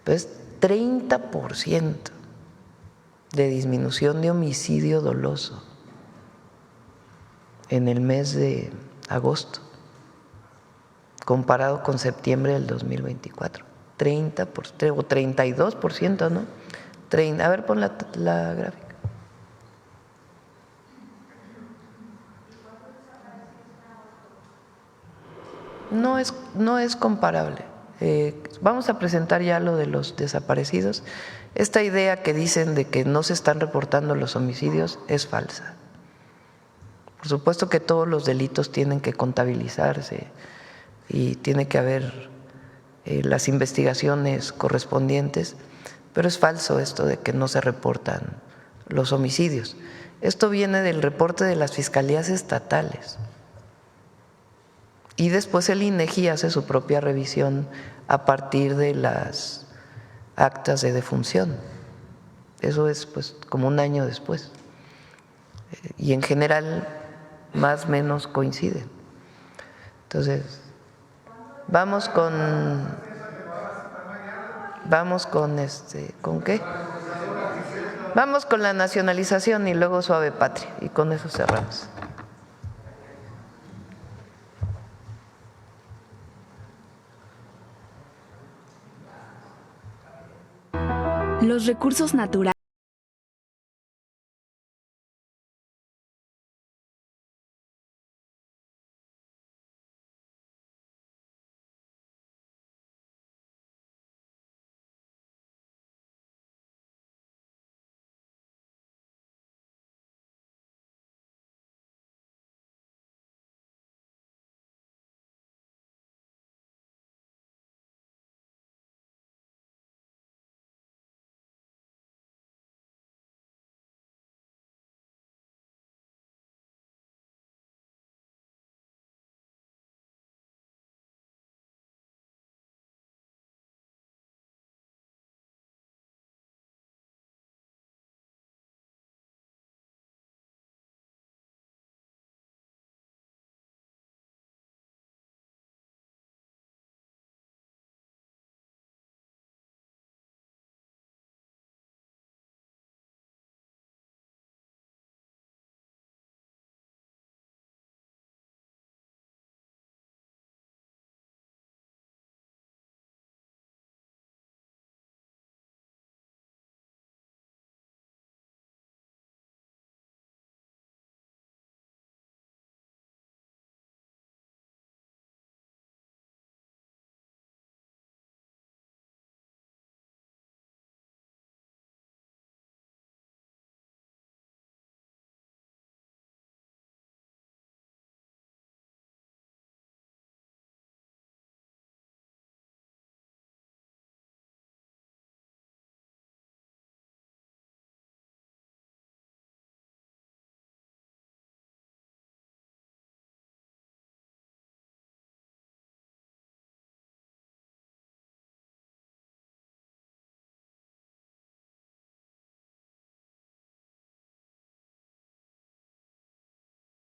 Pues 30% de disminución de homicidio doloso en el mes de agosto, comparado con septiembre del 2024. 30% o 32%, ¿no? A ver, pon la gráfica. No es comparable. Vamos a presentar ya lo de los desaparecidos. Esta idea que dicen de que no se están reportando los homicidios es falsa. Por supuesto que todos los delitos tienen que contabilizarse y tiene que haber las investigaciones correspondientes, pero es falso esto de que no se reportan los homicidios. Esto viene del reporte de las fiscalías estatales. Y después el INEGI hace su propia revisión a partir de las actas de defunción. Eso es pues como un año después. Y en general más o menos coinciden. Entonces, vamos con ¿con qué? Vamos con la nacionalización y luego Suave Patria, y con eso cerramos. Los recursos naturales.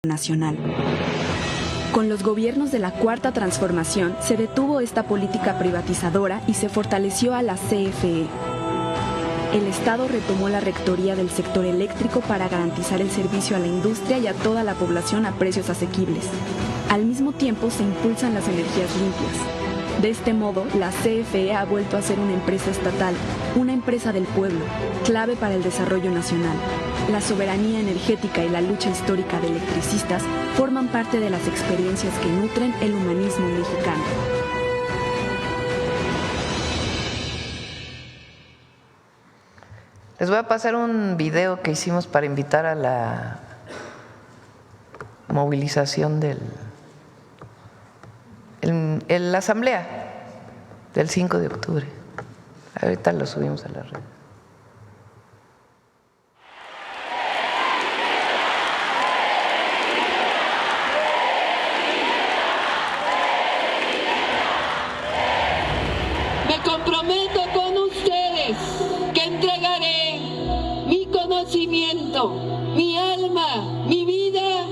Nacional. Con los gobiernos de la Cuarta Transformación se detuvo esta política privatizadora y se fortaleció a la CFE. El Estado retomó la rectoría del sector eléctrico para garantizar el servicio a la industria y a toda la población a precios asequibles. Al mismo tiempo se impulsan las energías limpias. De este modo, la CFE ha vuelto a ser una empresa estatal, una empresa del pueblo, clave para el desarrollo nacional. La soberanía energética y la lucha histórica de electricistas forman parte de las experiencias que nutren el humanismo mexicano. Les voy a pasar un video que hicimos para invitar a la movilización en la asamblea del 5 de octubre. Ahorita lo subimos a la red. Me comprometo con ustedes que entregaré mi conocimiento, mi alma, mi vida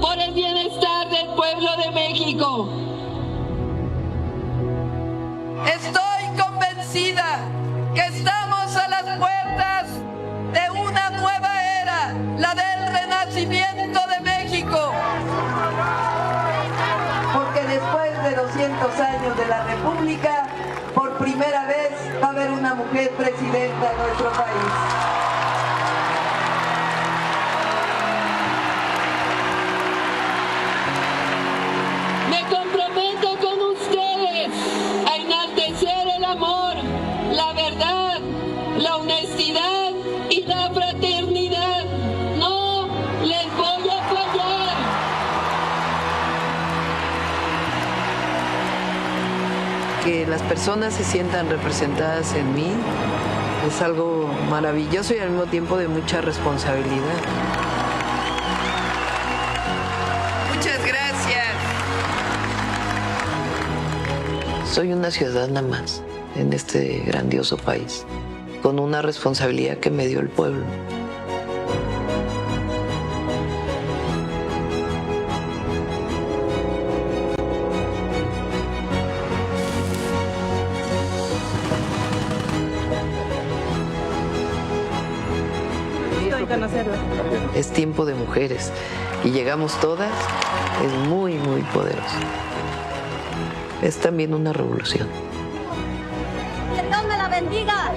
por el bienestar del pueblo de México. Estoy convencida que estamos a las puertas de una nueva era, la del renacimiento de México. Porque después de 200 años de la República, por primera vez va a haber una mujer presidenta de nuestro país. Me comprometo con ustedes a enaltecer el amor, la verdad, la honestidad y la fraternidad. No les voy a fallar. Que las personas se sientan representadas en mí es algo maravilloso y al mismo tiempo de mucha responsabilidad. Muchas gracias. Soy una ciudadana más en este grandioso país, con una responsabilidad que me dio el pueblo. Es tiempo de mujeres y llegamos todas, es muy, muy poderoso. Es también una revolución. ¡Que Dios me la bendiga!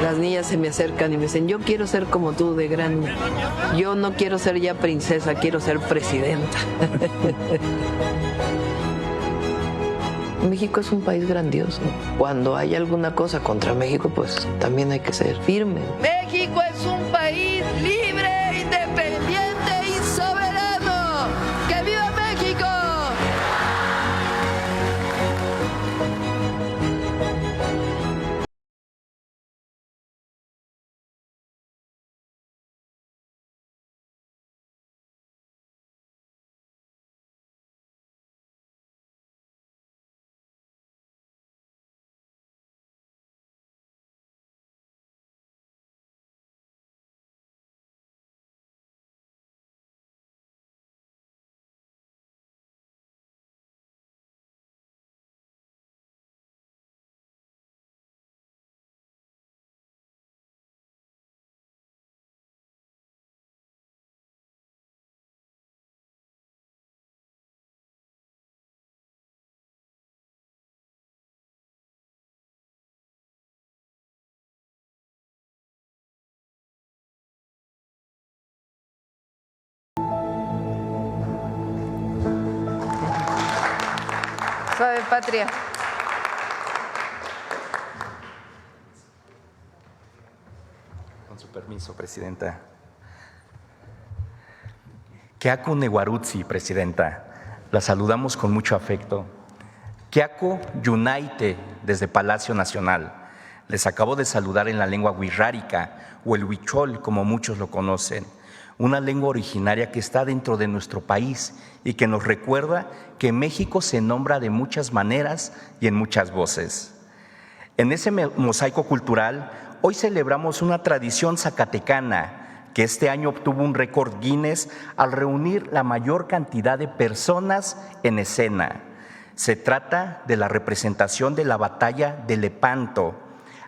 Las niñas se me acercan y me dicen, yo quiero ser como tú de grande. Yo no quiero ser ya princesa, quiero ser presidenta. México es un país grandioso. Cuando hay alguna cosa contra México, pues también hay que ser firme. México es un país libre, independiente y soberano. ¡Que viva México! Suave, patria. Con su permiso, Presidenta. Keako Newarutsi, Presidenta. La saludamos con mucho afecto. Keako Yunaite, desde Palacio Nacional. Les acabo de saludar en la lengua wixárika, o el huichol, como muchos lo conocen. Una lengua originaria que está dentro de nuestro país y que nos recuerda que México se nombra de muchas maneras y en muchas voces. En ese mosaico cultural, hoy celebramos una tradición zacatecana que este año obtuvo un récord Guinness al reunir la mayor cantidad de personas en escena. Se trata de la representación de la batalla de Lepanto,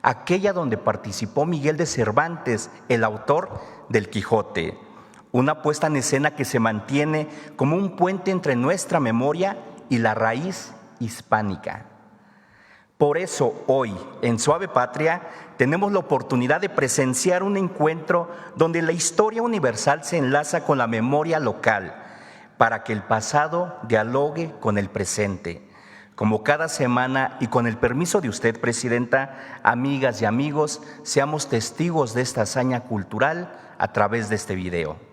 aquella donde participó Miguel de Cervantes, el autor del Quijote. Una puesta en escena que se mantiene como un puente entre nuestra memoria y la raíz hispánica. Por eso hoy, en Suave Patria, tenemos la oportunidad de presenciar un encuentro donde la historia universal se enlaza con la memoria local para que el pasado dialogue con el presente. Como cada semana y con el permiso de usted, Presidenta, amigas y amigos, seamos testigos de esta hazaña cultural a través de este video.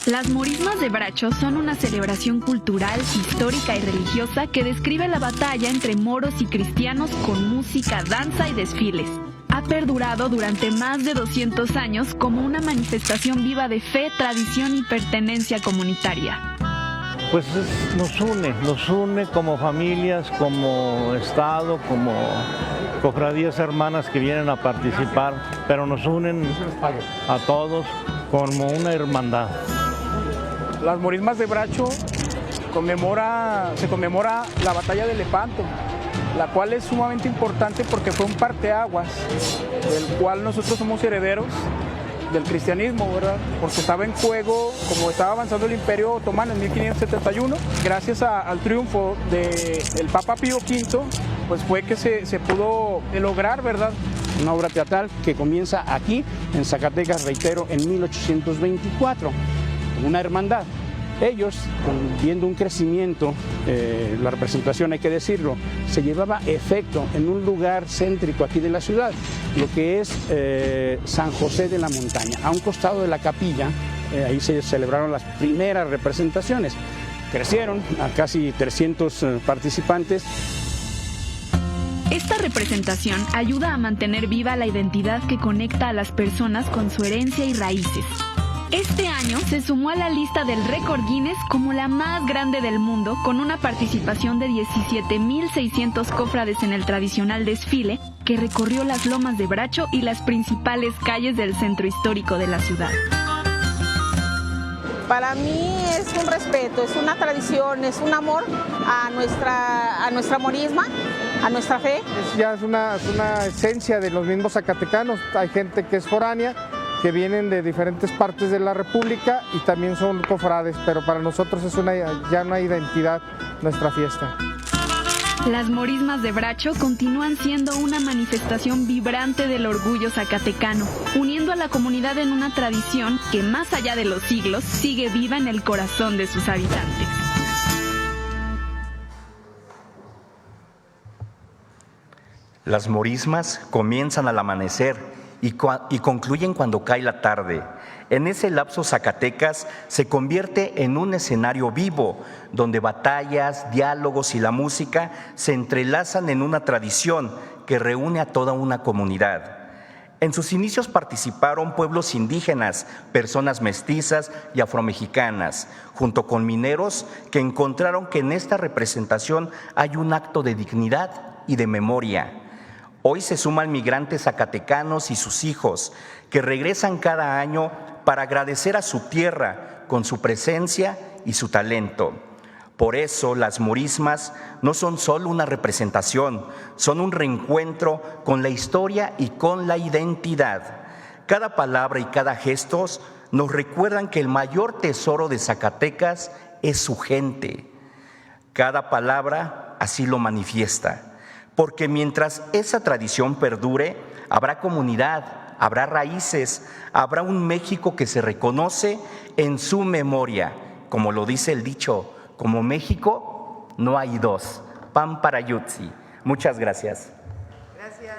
Las morismas de Bracho son una celebración cultural, histórica y religiosa que describe la batalla entre moros y cristianos con música, danza y desfiles. Ha perdurado durante más de 200 años como una manifestación viva de fe, tradición y pertenencia comunitaria. Pues nos une como familias, como Estado, como cofradías hermanas que vienen a participar, pero nos unen a todos como una hermandad. Las morismas de Bracho se conmemora la batalla de Lepanto, la cual es sumamente importante porque fue un parteaguas del cual nosotros somos herederos del cristianismo, ¿verdad? Porque estaba en juego, como estaba avanzando el Imperio Otomano en 1571, gracias al triunfo del Papa Pío V, pues fue que se pudo lograr, ¿verdad? Una obra teatral que comienza aquí, en Zacatecas, reitero, en 1824, una hermandad. Ellos, viendo un crecimiento, la representación, hay que decirlo, se llevaba efecto en un lugar céntrico aquí de la ciudad, lo que es San José de la Montaña, a un costado de la capilla. Ahí se celebraron las primeras representaciones. Crecieron a casi 300 participantes. Esta representación ayuda a mantener viva la identidad que conecta a las personas con su herencia y raíces. Este año se sumó a la lista del récord Guinness como la más grande del mundo, con una participación de 17.600 cofrades en el tradicional desfile que recorrió las lomas de Bracho y las principales calles del centro histórico de la ciudad. Para mí es un respeto, es una tradición, es un amor a nuestra morisma, a nuestra fe. Es una esencia de los mismos zacatecanos. Hay gente que es foránea, que vienen de diferentes partes de la República y también son cofrades, pero para nosotros es ya una identidad nuestra fiesta. Las morismas de Bracho continúan siendo una manifestación vibrante del orgullo zacatecano, uniendo a la comunidad en una tradición que, más allá de los siglos, sigue viva en el corazón de sus habitantes. Las morismas comienzan al amanecer y concluyen cuando cae la tarde. En ese lapso, Zacatecas se convierte en un escenario vivo, donde batallas, diálogos y la música se entrelazan en una tradición que reúne a toda una comunidad. En sus inicios participaron pueblos indígenas, personas mestizas y afromexicanas, junto con mineros que encontraron que en esta representación hay un acto de dignidad y de memoria. Hoy se suman migrantes zacatecanos y sus hijos, que regresan cada año para agradecer a su tierra con su presencia y su talento. Por eso las morismas no son solo una representación, son un reencuentro con la historia y con la identidad. Cada palabra y cada gesto nos recuerdan que el mayor tesoro de Zacatecas es su gente. Cada palabra así lo manifiesta. Porque mientras esa tradición perdure, habrá comunidad, habrá raíces, habrá un México que se reconoce en su memoria. Como lo dice el dicho, como México no hay dos. Pan para Yutzi. Muchas gracias. Gracias.